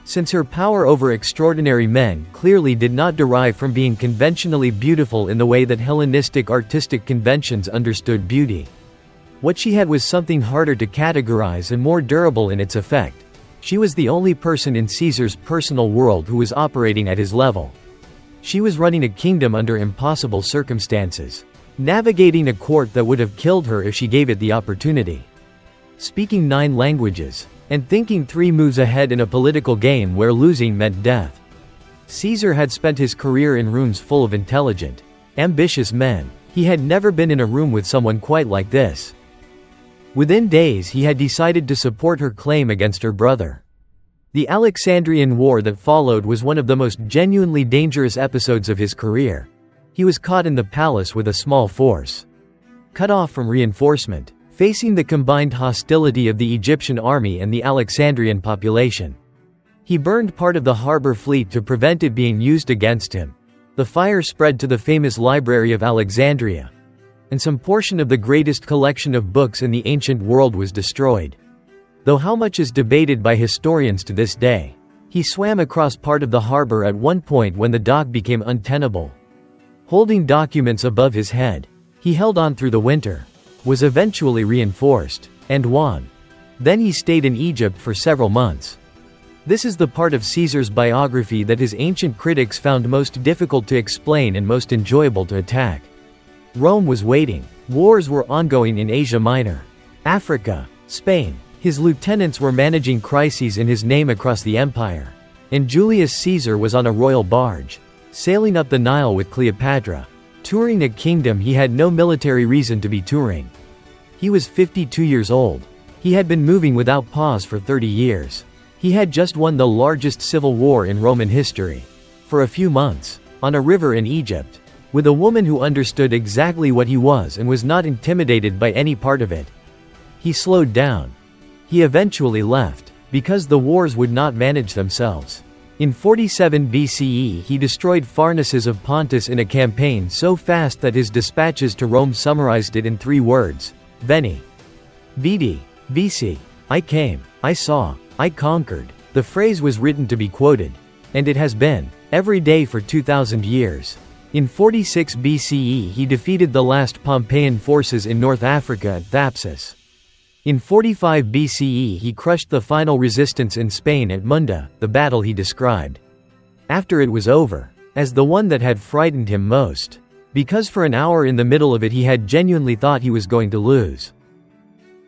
Since her power over extraordinary men clearly did not derive from being conventionally beautiful in the way that Hellenistic artistic conventions understood beauty. What she had was something harder to categorize and more durable in its effect. She was the only person in Caesar's personal world who was operating at his level. She was running a kingdom under impossible circumstances. Navigating a court that would have killed her if she gave it the opportunity. Speaking 9 languages, and thinking 3 moves ahead in a political game where losing meant death. Caesar had spent his career in rooms full of intelligent, ambitious men. He had never been in a room with someone quite like this. Within days he had decided to support her claim against her brother. The Alexandrian War that followed was one of the most genuinely dangerous episodes of his career. He was caught in the palace with a small force, cut off from reinforcement, facing the combined hostility of the Egyptian army and the Alexandrian population. He burned part of the harbor fleet to prevent it being used against him. The fire spread to the famous Library of Alexandria, and some portion of the greatest collection of books in the ancient world was destroyed. Though how much is debated by historians to this day. He swam across part of the harbor at one point when the dock became untenable. Holding documents above his head, he held on through the winter, was eventually reinforced, and won. Then he stayed in Egypt for several months. This is the part of Caesar's biography that his ancient critics found most difficult to explain and most enjoyable to attack. Rome was waiting. Wars were ongoing in Asia Minor, Africa, Spain, His lieutenants were managing crises in his name across the empire. And Julius Caesar was on a royal barge, sailing up the Nile with Cleopatra, touring a kingdom he had no military reason to be touring. He was 52 years old. He had been moving without pause for 30 years. He had just won the largest civil war in Roman history. For a few months, on a river in Egypt, with a woman who understood exactly what he was and was not intimidated by any part of it. He slowed down. He eventually left, because the wars would not manage themselves. In 47 BCE he destroyed Pharnaces of Pontus in a campaign so fast that his dispatches to Rome summarized it in 3 words: Veni, Vidi, Vici. I came, I saw, I conquered. The phrase was written to be quoted. And it has been, every day for 2,000 years. In 46 BCE he defeated the last Pompeian forces in North Africa at Thapsus. In 45 BCE he crushed the final resistance in Spain at Munda, the battle he described, after it was over, as the one that had frightened him most. Because for an hour in the middle of it he had genuinely thought he was going to lose.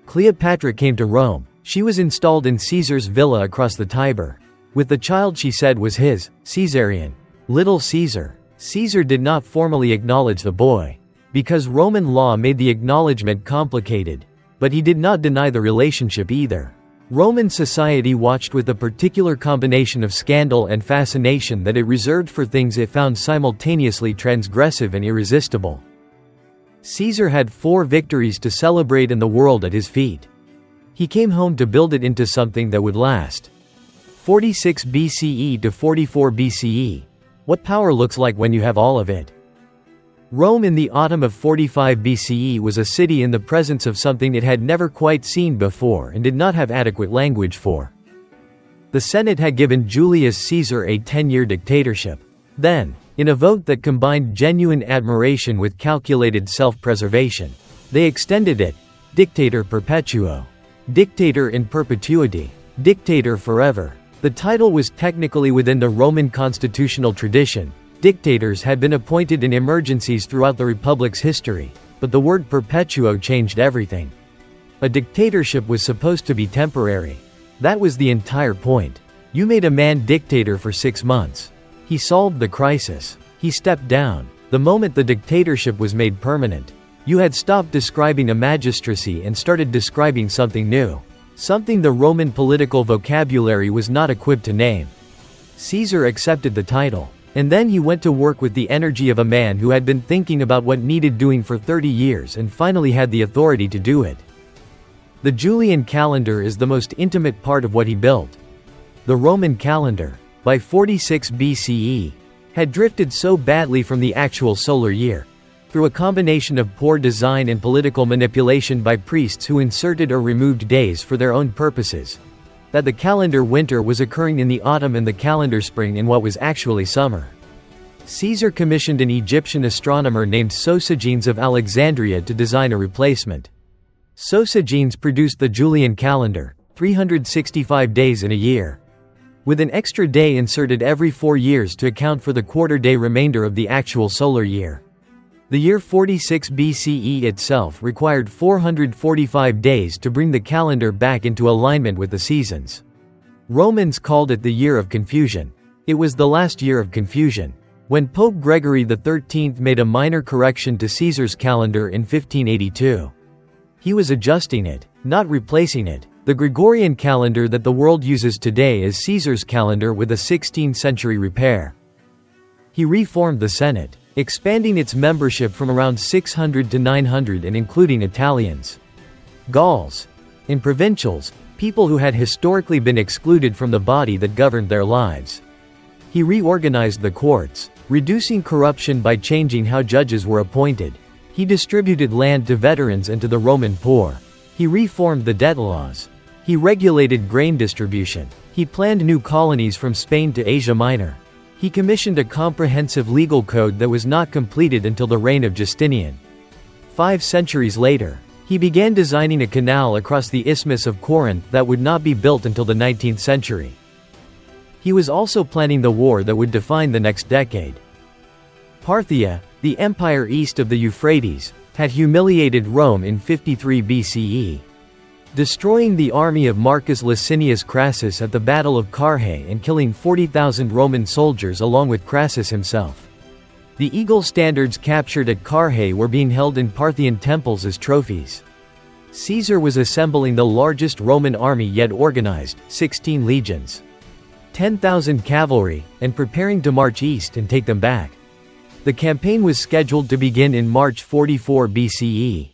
Cleopatra came to Rome. She was installed in Caesar's villa across the Tiber. With the child she said was his, Caesarion, little Caesar. Caesar did not formally acknowledge the boy, because Roman law made the acknowledgement complicated, but he did not deny the relationship either. Roman society watched with a particular combination of scandal and fascination that it reserved for things it found simultaneously transgressive and irresistible. Caesar had 4 victories to celebrate and the world at his feet. He came home to build it into something that would last. 46 BCE to 44 BCE. What power looks like when you have all of it. Rome in the autumn of 45 BCE was a city in the presence of something it had never quite seen before and did not have adequate language for. The Senate had given Julius Caesar a 10-year dictatorship. Then, in a vote that combined genuine admiration with calculated self-preservation, they extended it, Dictator perpetuo. Dictator in perpetuity. Dictator forever. The title was technically within the Roman constitutional tradition. Dictators had been appointed in emergencies throughout the Republic's history, but the word perpetuo changed everything. A dictatorship was supposed to be temporary. That was the entire point. You made a man dictator for 6 months. He solved the crisis. He stepped down. The moment the dictatorship was made permanent, you had stopped describing a magistracy and started describing something new. Something the Roman political vocabulary was not equipped to name. Caesar accepted the title. And then he went to work with the energy of a man who had been thinking about what needed doing for 30 years and finally had the authority to do it. The Julian calendar is the most intimate part of what he built. The Roman calendar, by 46 BCE, had drifted so badly from the actual solar year, through a combination of poor design and political manipulation by priests who inserted or removed days for their own purposes, that the calendar winter was occurring in the autumn and the calendar spring in what was actually summer. Caesar commissioned an Egyptian astronomer named Sosigenes of Alexandria to design a replacement. Sosigenes produced the Julian calendar, 365 days in a year, with an extra day inserted every 4 years to account for the quarter-day remainder of the actual solar year. The year 46 BCE itself required 445 days to bring the calendar back into alignment with the seasons. Romans called it the Year of Confusion. It was the last year of confusion. When Pope Gregory XIII made a minor correction to Caesar's calendar in 1582. He was adjusting it, not replacing it. The Gregorian calendar that the world uses today is Caesar's calendar with a 16th century repair. He reformed the Senate, expanding its membership from around 600 to 900 and including Italians, Gauls, and provincials, people who had historically been excluded from the body that governed their lives. He reorganized the courts, reducing corruption by changing how judges were appointed. He distributed land to veterans and to the Roman poor. He reformed the debt laws. He regulated grain distribution. He planned new colonies from Spain to Asia Minor. He commissioned a comprehensive legal code that was not completed until the reign of Justinian. 5 centuries later, he began designing a canal across the Isthmus of Corinth that would not be built until the 19th century. He was also planning the war that would define the next decade. Parthia, the empire east of the Euphrates, had humiliated Rome in 53 BCE. destroying the army of Marcus Licinius Crassus at the Battle of Carrhae and killing 40,000 Roman soldiers along with Crassus himself. The eagle standards captured at Carrhae were being held in Parthian temples as trophies. Caesar was assembling the largest Roman army yet organized, 16 legions, 10,000 cavalry, and preparing to march east and take them back. The campaign was scheduled to begin in March 44 BCE.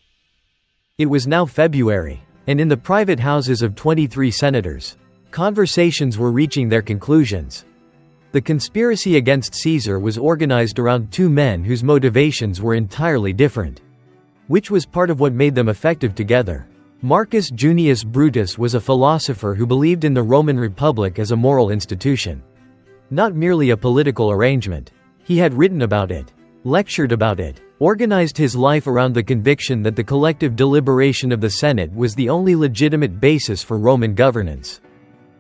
It was now February, and in the private houses of 23 senators, conversations were reaching their conclusions. The conspiracy against Caesar was organized around two men whose motivations were entirely different, which was part of what made them effective together. Marcus Junius Brutus was a philosopher who believed in the Roman Republic as a moral institution, not merely a political arrangement. He had written about it, lectured about it, organized his life around the conviction that the collective deliberation of the Senate was the only legitimate basis for Roman governance,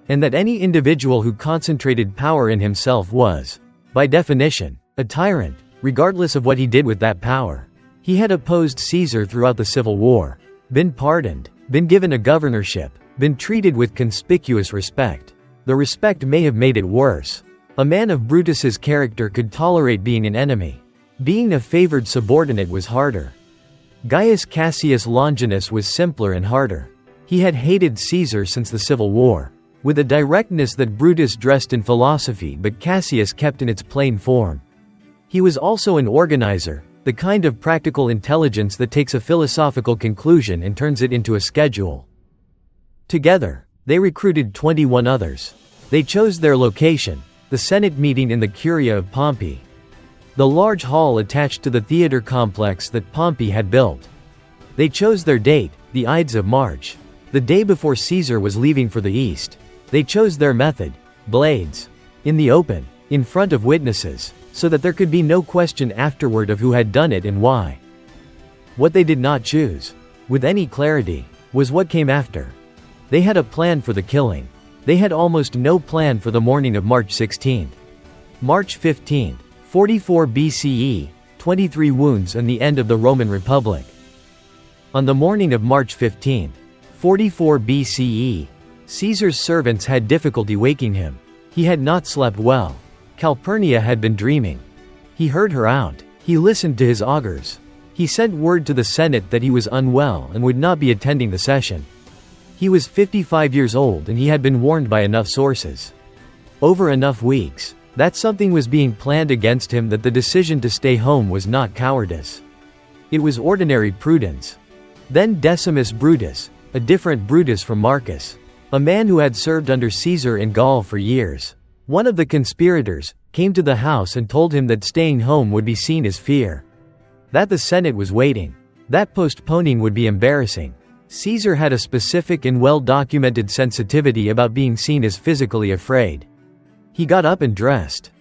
and that any individual who concentrated power in himself was, by definition, a tyrant, regardless of what he did with that power. He had opposed Caesar throughout the Civil War, been pardoned, been given a governorship, been treated with conspicuous respect. The respect may have made it worse. A man of Brutus's character could tolerate being an enemy. Being a favored subordinate was harder. Gaius Cassius Longinus was simpler and harder. He had hated Caesar since the Civil War, with a directness that Brutus dressed in philosophy but Cassius kept in its plain form. He was also an organizer, the kind of practical intelligence that takes a philosophical conclusion and turns it into a schedule. Together, they recruited 21 others. They chose their location, the Senate meeting in the Curia of Pompey, the large hall attached to the theater complex that Pompey had built. They chose their date, the Ides of March, the day before Caesar was leaving for the east. They chose their method, blades, in the open, in front of witnesses, so that there could be no question afterward of who had done it and why. What they did not choose, with any clarity, was what came after. They had a plan for the killing. They had almost no plan for the morning of March 16. March 15, 44 BCE, 23 wounds and the end of the Roman Republic. On the morning of March 15, 44 BCE, Caesar's servants had difficulty waking him. He had not slept well. Calpurnia had been dreaming. He heard her out. He listened to his augurs. He sent word to the Senate that he was unwell and would not be attending the session. He was 55 years old and he had been warned by enough sources, over enough weeks, that something was being planned against him, that the decision to stay home was not cowardice. It was ordinary prudence. Then Decimus Brutus, a different Brutus from Marcus, a man who had served under Caesar in Gaul for years, one of the conspirators, came to the house and told him that staying home would be seen as fear, that the Senate was waiting, that postponing would be embarrassing. Caesar had a specific and well-documented sensitivity about being seen as physically afraid. He got up and dressed.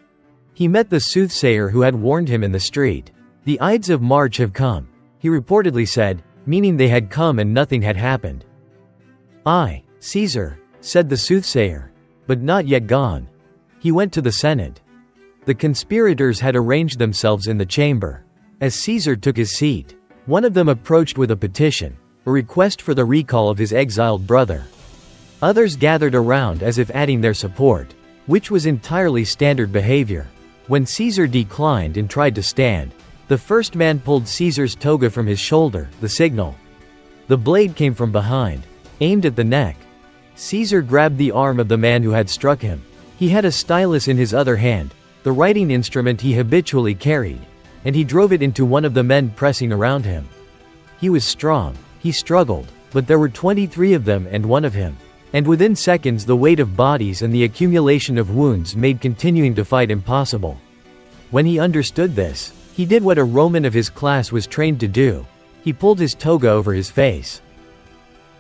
He met the soothsayer who had warned him in the street. "The Ides of March have come," he reportedly said, meaning they had come and nothing had happened. "I, Caesar," said the soothsayer, "but not yet gone." He went to the Senate. The conspirators had arranged themselves in the chamber. As Caesar took his seat, one of them approached with a petition, a request for the recall of his exiled brother. Others gathered around as if adding their support, which was entirely standard behavior. When Caesar declined and tried to stand, the first man pulled Caesar's toga from his shoulder, the signal. The blade came from behind, aimed at the neck. Caesar grabbed the arm of the man who had struck him. He had a stylus in his other hand, the writing instrument he habitually carried, and he drove it into one of the men pressing around him. He was strong. He struggled, but there were 23 of them and one of him. And within seconds the weight of bodies and the accumulation of wounds made continuing to fight impossible. When he understood this, he did what a Roman of his class was trained to do. He pulled his toga over his face.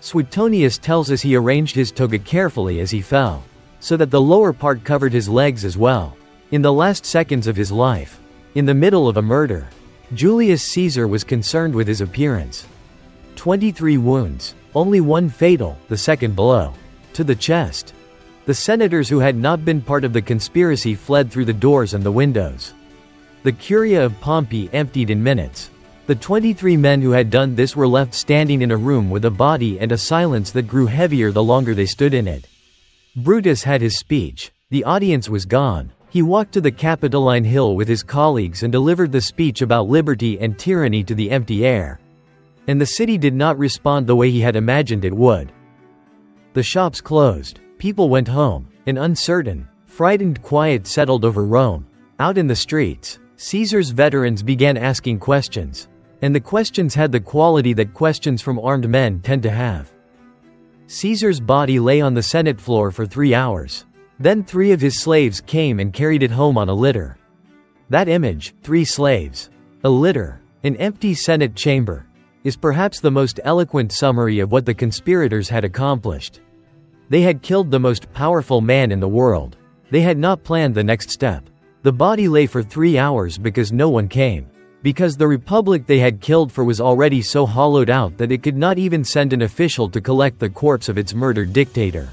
Suetonius tells us he arranged his toga carefully as he fell, so that the lower part covered his legs as well. In the last seconds of his life, in the middle of a murder, Julius Caesar was concerned with his appearance. 23 wounds, only one fatal, the second blow, to the chest. The senators who had not been part of the conspiracy fled through the doors and the windows. The Curia of Pompey emptied in minutes. The 23 men who had done this were left standing in a room with a body and a silence that grew heavier the longer they stood in it. Brutus had his speech. The audience was gone. He walked to the Capitoline Hill with his colleagues and delivered the speech about liberty and tyranny to the empty air. And the city did not respond the way he had imagined it would. The shops closed. People went home. An uncertain, frightened quiet settled over Rome. Out in the streets, Caesar's veterans began asking questions. And the questions had the quality that questions from armed men tend to have. Caesar's body lay on the Senate floor for 3 hours. Then 3 of his slaves came and carried it home on a litter. That image, 3 slaves, a litter, an empty Senate chamber, is perhaps the most eloquent summary of what the conspirators had accomplished. They had killed the most powerful man in the world. They had not planned the next step. The body lay for 3 hours because no one came. Because the republic they had killed for was already so hollowed out that it could not even send an official to collect the corpse of its murdered dictator.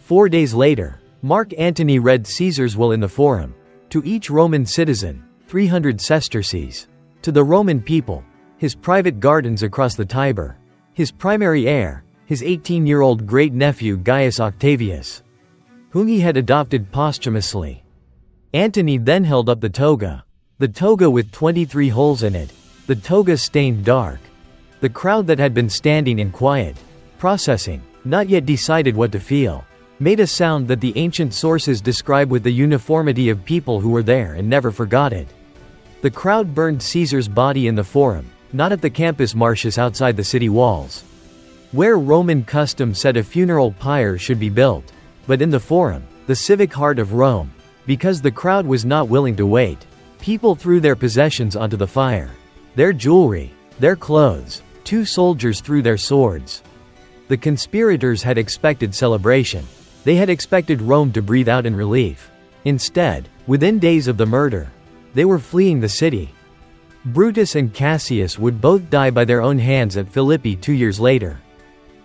4 days later, Mark Antony read Caesar's will in the Forum. To each Roman citizen, 300 sesterces. To the Roman people, his private gardens across the Tiber. His primary heir, his 18-year-old great-nephew Gaius Octavius, whom he had adopted posthumously. Antony then held up the toga. The toga with 23 holes in it. The toga stained dark. The crowd that had been standing in quiet, processing, not yet decided what to feel, made a sound that the ancient sources describe with the uniformity of people who were there and never forgot it. The crowd burned Caesar's body in the Forum, not at the Campus Martius outside the city walls, where Roman custom said a funeral pyre should be built, but in the Forum, the civic heart of Rome. Because the crowd was not willing to wait, people threw their possessions onto the fire. Their jewelry, their clothes. 2 soldiers threw their swords. The conspirators had expected celebration. They had expected Rome to breathe out in relief. Instead, within days of the murder, they were fleeing the city. Brutus and Cassius would both die by their own hands at Philippi 2 years later.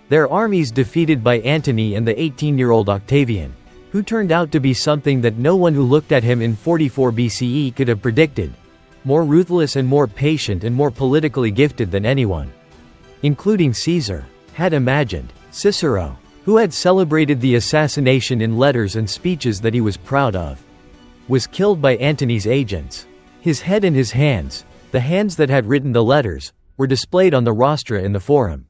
Their armies defeated by Antony and the 18-year-old Octavian, who turned out to be something that no one who looked at him in 44 BCE could have predicted. More ruthless and more patient and more politically gifted than anyone, including Caesar, had imagined. Cicero, who had celebrated the assassination in letters and speeches that he was proud of, was killed by Antony's agents. His head and his hands, the hands that had written the letters, were displayed on the rostra in the Forum.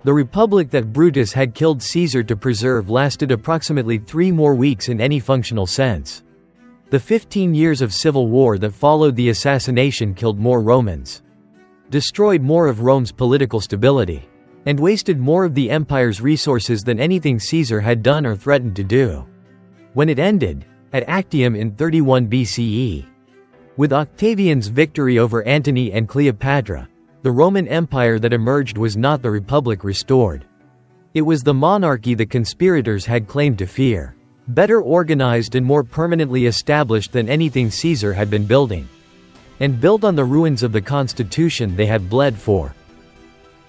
The republic that Brutus had killed Caesar to preserve lasted approximately 3 more weeks in any functional sense. The 15 years of civil war that followed the assassination killed more Romans, destroyed more of Rome's political stability, and wasted more of the empire's resources than anything Caesar had done or threatened to do. When it ended, at Actium in 31 BCE, with Octavian's victory over Antony and Cleopatra, the Roman Empire that emerged was not the republic restored. It was the monarchy the conspirators had claimed to fear, better organized and more permanently established than anything Caesar had been building, and built on the ruins of the constitution they had bled for.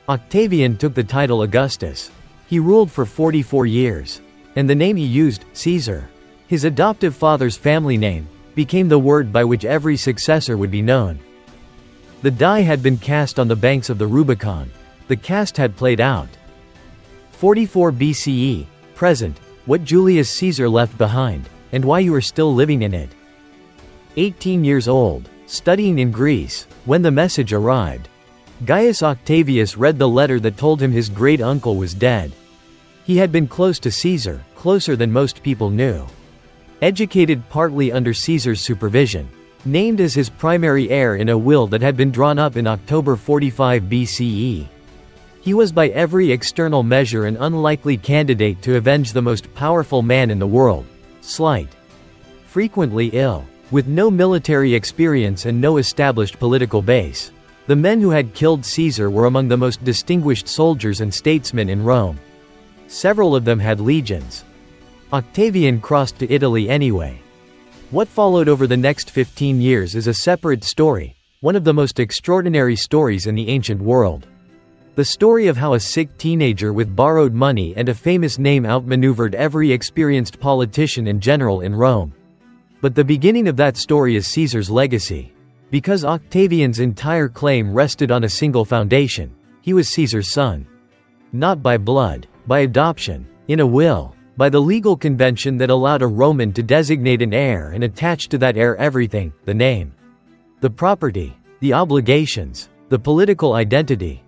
Octavian took the title Augustus. He ruled for 44 years, and the name he used, Caesar, his adoptive father's family name, became the word by which every successor would be known. The die had been cast on the banks of the Rubicon. The cast had played out. 44 BCE, present, what Julius Caesar left behind, and why you are still living in it. 18 years old, studying in Greece, when the message arrived. Gaius Octavius read the letter that told him his great-uncle was dead. He had been close to Caesar, closer than most people knew. Educated partly under Caesar's supervision, named as his primary heir in a will that had been drawn up in October 45 BCE. He was by every external measure an unlikely candidate to avenge the most powerful man in the world, slight, frequently ill, with no military experience and no established political base. The men who had killed Caesar were among the most distinguished soldiers and statesmen in Rome. Several of them had legions. Octavian crossed to Italy anyway. What followed over the next 15 years is a separate story, one of the most extraordinary stories in the ancient world. The story of how a sick teenager with borrowed money and a famous name outmaneuvered every experienced politician and general in Rome. But the beginning of that story is Caesar's legacy. Because Octavian's entire claim rested on a single foundation: he was Caesar's son. Not by blood, by adoption, in a will, by the legal convention that allowed a Roman to designate an heir and attach to that heir everything: the name, the property, the obligations, the political identity.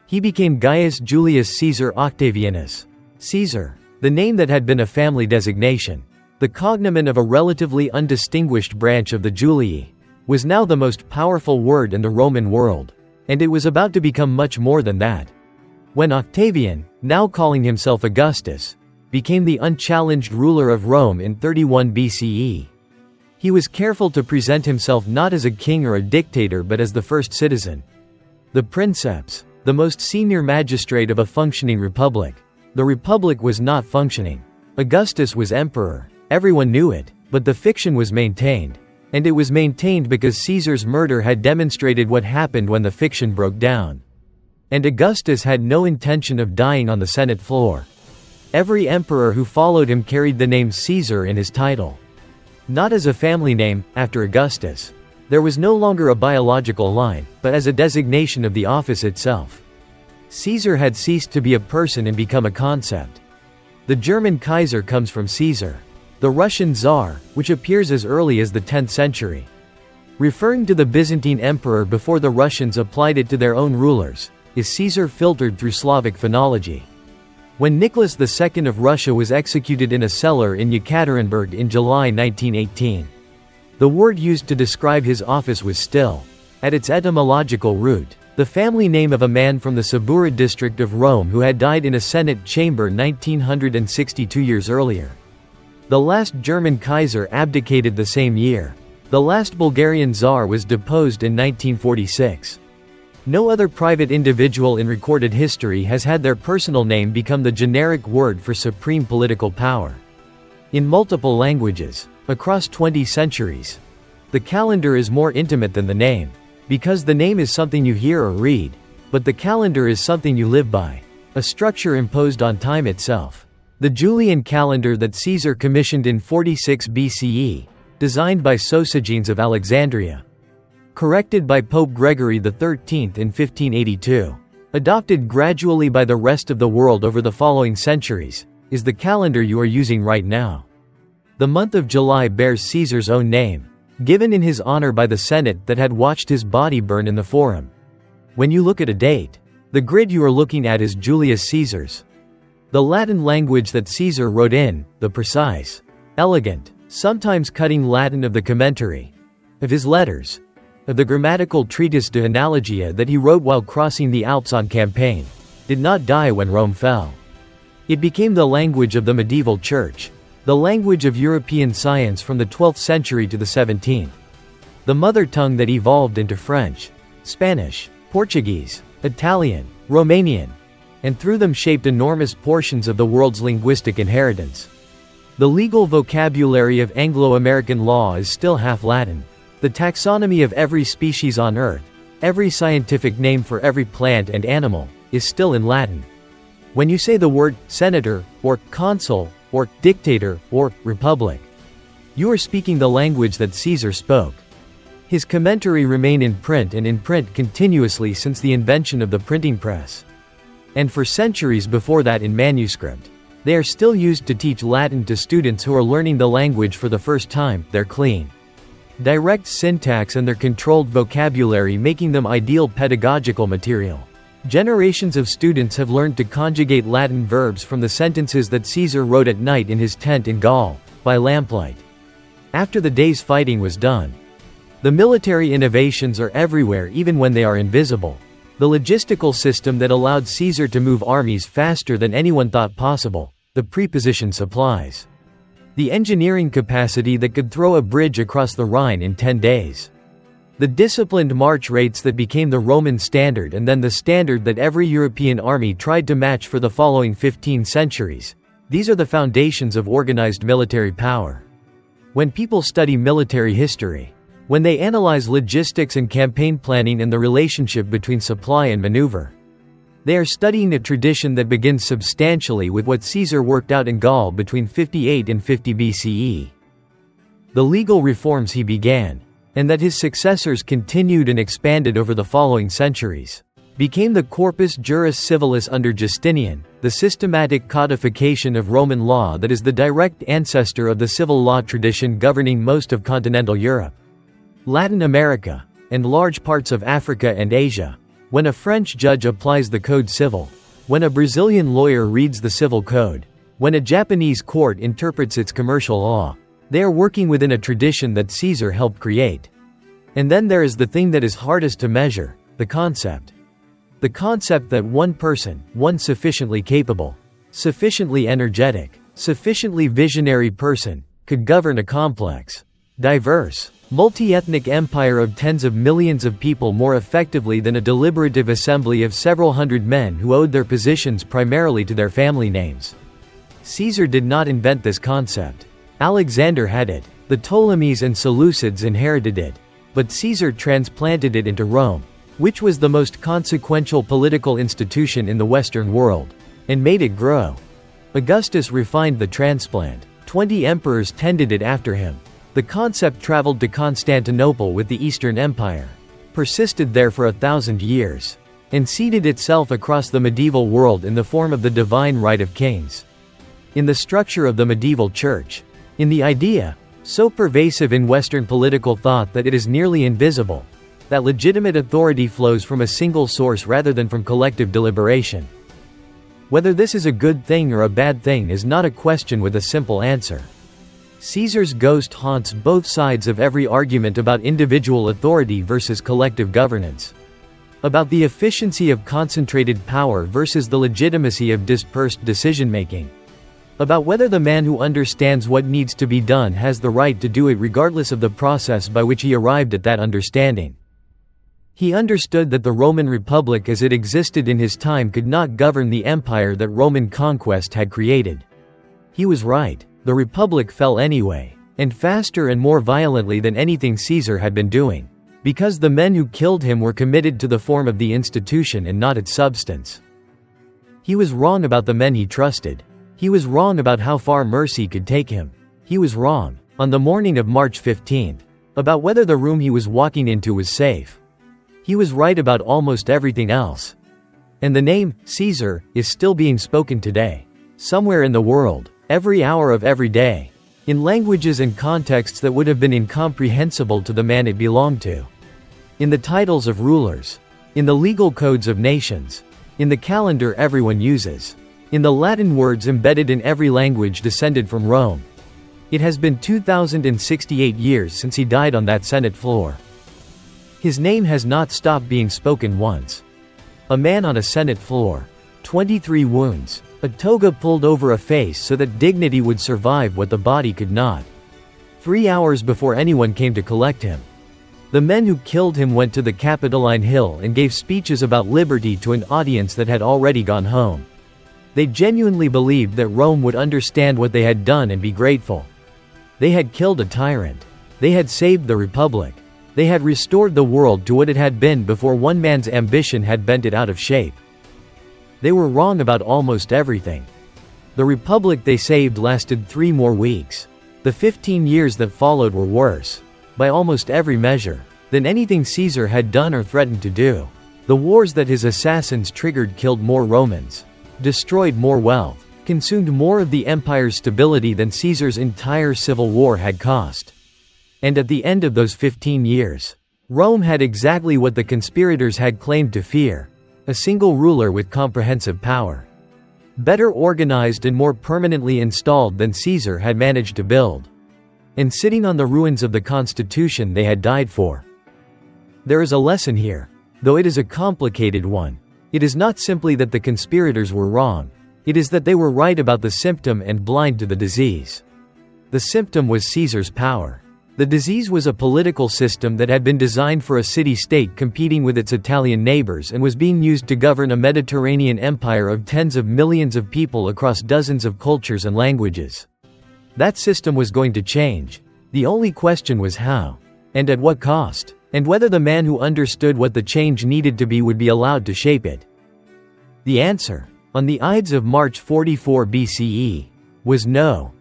He became Gaius Julius Caesar Octavianus. Caesar, the name that had been a family designation, the cognomen of a relatively undistinguished branch of the Julii, was now the most powerful word in the Roman world, and it was about to become much more than that. When Octavian, now calling himself Augustus, became the unchallenged ruler of Rome in 31 BCE, he was careful to present himself not as a king or a dictator but as the first citizen. The princeps, the most senior magistrate of a functioning republic. The republic was not functioning. Augustus was emperor. Everyone knew it, but the fiction was maintained. And it was maintained because Caesar's murder had demonstrated what happened when the fiction broke down. And Augustus had no intention of dying on the Senate floor. Every emperor who followed him carried the name Caesar in his title. Not as a family name, after Augustus. There was no longer a biological line, but as a designation of the office itself. Caesar had ceased to be a person and become a concept. The German Kaiser comes from Caesar. The Russian Tsar, which appears as early as the 10th century, referring to the Byzantine emperor before the Russians applied it to their own rulers, is Caesar filtered through Slavic phonology. When Nicholas II of Russia was executed in a cellar in Yekaterinburg in July 1918, the word used to describe his office was still, at its etymological root, the family name of a man from the Subura district of Rome who had died in a Senate chamber 1962 years earlier. The last German Kaiser abdicated the same year. The last Bulgarian Tsar was deposed in 1946. No other private individual in recorded history has had their personal name become the generic word for supreme political power. In multiple languages, across 20 centuries, the calendar is more intimate than the name. Because the name is something you hear or read, but the calendar is something you live by, a structure imposed on time itself. The Julian calendar that Caesar commissioned in 46 BCE, designed by Sosigenes of Alexandria, corrected by Pope Gregory XIII in 1582, adopted gradually by the rest of the world over the following centuries, is the calendar you are using right now. The month of July bears Caesar's own name, given in his honor by the Senate that had watched his body burn in the Forum. When you look at a date, the grid you are looking at is Julius Caesar's. The Latin language that Caesar wrote in, the precise, elegant, sometimes cutting Latin of the commentary, of his letters, of the grammatical treatise De Analogia that he wrote while crossing the Alps on campaign, did not die when Rome fell. It became the language of the medieval church, the language of European science from the 12th century to the 17th. The mother tongue that evolved into French, Spanish, Portuguese, Italian, Romanian, and through them shaped enormous portions of the world's linguistic inheritance. The legal vocabulary of Anglo-American law is still half Latin. The taxonomy of every species on Earth, every scientific name for every plant and animal, is still in Latin. When you say the word senator, or consul, or dictator, or republic, you are speaking the language that Caesar spoke. His commentary remain in print and in print continuously since the invention of the printing press. And for centuries before that in manuscript. They are still used to teach Latin to students who are learning the language for the first time. Their clean, direct syntax and their controlled vocabulary making them ideal pedagogical material. Generations of students have learned to conjugate Latin verbs from the sentences that Caesar wrote at night in his tent in Gaul, by lamplight, after the day's fighting was done. The military innovations are everywhere even when they are invisible. The logistical system that allowed Caesar to move armies faster than anyone thought possible, the prepositioned supplies. The engineering capacity that could throw a bridge across the Rhine in 10 days. The disciplined march rates that became the Roman standard and then the standard that every European army tried to match for the following 15 centuries. These are the foundations of organized military power. When people study military history, when they analyze logistics and campaign planning and the relationship between supply and maneuver, they are studying a tradition that begins substantially with what Caesar worked out in Gaul between 58 and 50 BCE. The legal reforms he began, and that his successors continued and expanded over the following centuries, became the corpus juris civilis under Justinian, the systematic codification of Roman law that is the direct ancestor of the civil law tradition governing most of continental Europe, Latin America, and large parts of Africa and Asia. When a French judge applies the Code Civil, when a Brazilian lawyer reads the Civil Code, when a Japanese court interprets its commercial law, they are working within a tradition that Caesar helped create. And then there is the thing that is hardest to measure, the concept. The concept that one person, one sufficiently capable, sufficiently energetic, sufficiently visionary person, could govern a complex, diverse, multi-ethnic empire of tens of millions of people more effectively than a deliberative assembly of several hundred men who owed their positions primarily to their family names. Caesar did not invent this concept. Alexander had it, the Ptolemies and Seleucids inherited it, but Caesar transplanted it into Rome, which was the most consequential political institution in the Western world, and made it grow. Augustus refined the transplant. 20 emperors tended it after him. The concept traveled to Constantinople with the Eastern Empire, persisted there for 1,000 years, and seeded itself across the medieval world in the form of the divine right of kings. In the structure of the medieval church, in the idea, so pervasive in Western political thought that it is nearly invisible, that legitimate authority flows from a single source rather than from collective deliberation. Whether this is a good thing or a bad thing is not a question with a simple answer. Caesar's ghost haunts both sides of every argument about individual authority versus collective governance, about the efficiency of concentrated power versus the legitimacy of dispersed decision-making, about whether the man who understands what needs to be done has the right to do it regardless of the process by which he arrived at that understanding. He understood that the Roman Republic as it existed in his time could not govern the empire that Roman conquest had created. He was right. The Republic fell anyway, and faster and more violently than anything Caesar had been doing, because the men who killed him were committed to the form of the institution and not its substance. He was wrong about the men he trusted. He was wrong about how far mercy could take him. He was wrong, on the morning of March 15th, about whether the room he was walking into was safe. He was right about almost everything else. And the name, Caesar, is still being spoken today. Somewhere in the world, every hour of every day. In languages and contexts that would have been incomprehensible to the man it belonged to. In the titles of rulers. In the legal codes of nations. In the calendar everyone uses. In the Latin words embedded in every language descended from Rome. It has been 2,068 years since he died on that Senate floor. His name has not stopped being spoken once. A man on a Senate floor. 23 wounds. A toga pulled over a face so that dignity would survive what the body could not. 3 hours before anyone came to collect him. The men who killed him went to the Capitoline Hill and gave speeches about liberty to an audience that had already gone home. They genuinely believed that Rome would understand what they had done and be grateful. They had killed a tyrant. They had saved the Republic. They had restored the world to what it had been before one man's ambition had bent it out of shape. They were wrong about almost everything. The Republic they saved lasted 3 more weeks. The 15 years that followed were worse, by almost every measure, than anything Caesar had done or threatened to do. The wars that his assassins triggered killed more Romans, destroyed more wealth, consumed more of the empire's stability than Caesar's entire civil war had cost. And at the end of those 15 years, Rome had exactly what the conspirators had claimed to fear: a single ruler with comprehensive power. Better organized and more permanently installed than Caesar had managed to build. And sitting on the ruins of the constitution they had died for. There is a lesson here, though it is a complicated one. It is not simply that the conspirators were wrong. It is that they were right about the symptom and blind to the disease. The symptom was Caesar's power. The disease was a political system that had been designed for a city-state competing with its Italian neighbors and was being used to govern a Mediterranean empire of tens of millions of people across dozens of cultures and languages. That system was going to change. The only question was how, and at what cost, and whether the man who understood what the change needed to be would be allowed to shape it. The answer, on the Ides of March 44 BCE, was no.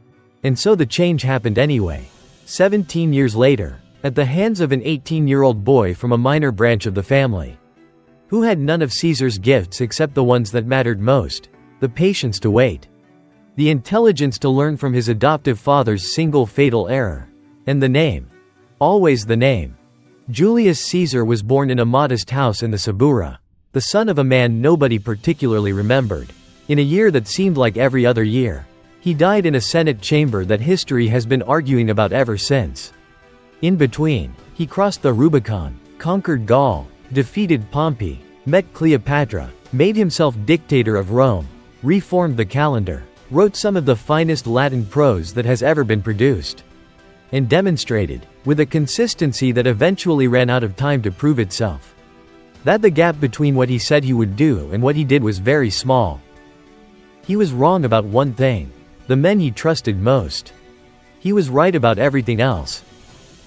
And so the change happened anyway. 17 years later, at the hands of an 18-year-old boy from a minor branch of the family, who had none of Caesar's gifts except the ones that mattered most: the patience to wait, the intelligence to learn from his adoptive father's single fatal error, and the name. Always the name. Julius Caesar was born in a modest house in the Subura, the son of a man nobody particularly remembered, in a year that seemed like every other year. He died in a Senate chamber that history has been arguing about ever since. In between, he crossed the Rubicon, conquered Gaul, defeated Pompey, met Cleopatra, made himself dictator of Rome, reformed the calendar, wrote some of the finest Latin prose that has ever been produced, and demonstrated, with a consistency that eventually ran out of time to prove itself, that the gap between what he said he would do and what he did was very small. He was wrong about one thing: the men he trusted most. He was right about everything else.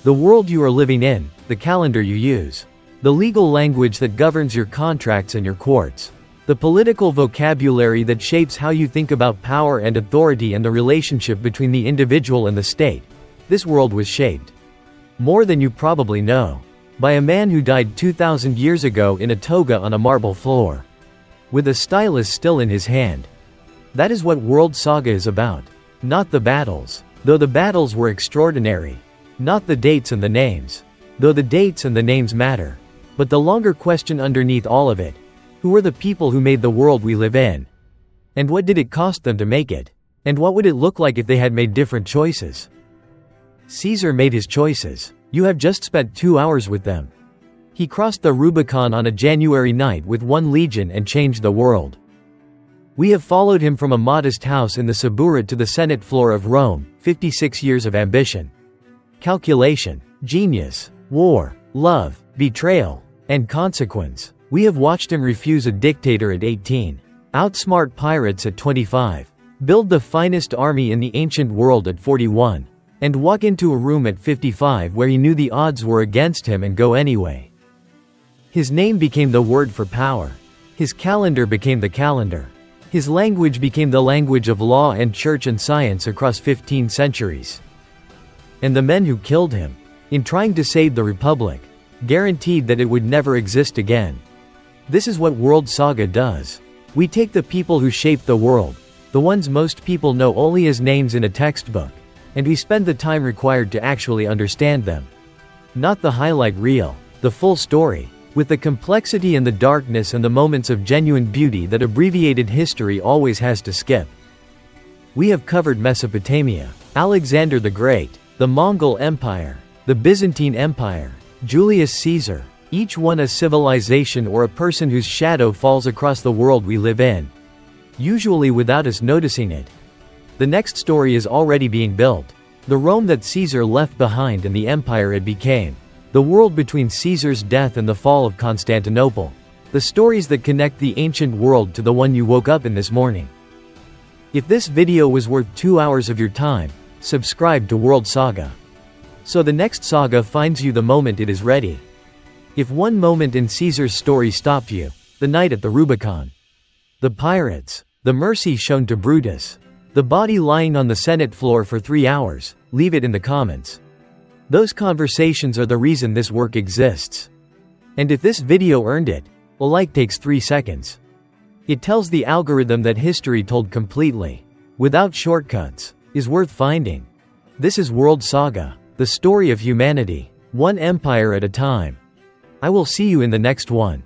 The world you are living in, the calendar you use, the legal language that governs your contracts and your courts, the political vocabulary that shapes how you think about power and authority and the relationship between the individual and the state. This world was shaped, more than you probably know, by a man who died 2,000 years ago in a toga on a marble floor, with a stylus still in his hand. That is what World Saga is about. Not the battles, though the battles were extraordinary. Not the dates and the names, though the dates and the names matter. But the longer question underneath all of it: who were the people who made the world we live in? And what did it cost them to make it? And what would it look like if they had made different choices? Caesar made his choices. You have just spent 2 hours with them. He crossed the Rubicon on a January night with 1 legion and changed the world. We have followed him from a modest house in the Subura to the Senate floor of Rome, 56 years of ambition, calculation, genius, war, love, betrayal, and consequence. We have watched him refuse a dictator at 18, outsmart pirates at 25, build the finest army in the ancient world at 41, and walk into a room at 55 where he knew the odds were against him and go anyway. His name became the word for power. His calendar became the calendar. His language became the language of law and church and science across 15 centuries. And the men who killed him, in trying to save the Republic, guaranteed that it would never exist again. This is what World Saga does. We take the people who shaped the world, the ones most people know only as names in a textbook, and we spend the time required to actually understand them. Not the highlight reel, the full story, with the complexity and the darkness and the moments of genuine beauty that abbreviated history always has to skip. We have covered Mesopotamia, Alexander the Great, the Mongol Empire, the Byzantine Empire, Julius Caesar, each one a civilization or a person whose shadow falls across the world we live in, usually without us noticing it. The next story is already being built. The Rome that Caesar left behind and the empire it became. The world between Caesar's death and the fall of Constantinople. The stories that connect the ancient world to the one you woke up in this morning. If this video was worth 2 hours of your time, subscribe to World Saga, so the next saga finds you the moment it is ready. If one moment in Caesar's story stopped you, the night at the Rubicon, the pirates, the mercy shown to Brutus, the body lying on the Senate floor for 3 hours, leave it in the comments. Those conversations are the reason this work exists. And if this video earned it, a like takes 3 seconds. It tells the algorithm that history told completely, without shortcuts, is worth finding. This is World Saga, the story of humanity, one empire at a time. I will see you in the next one.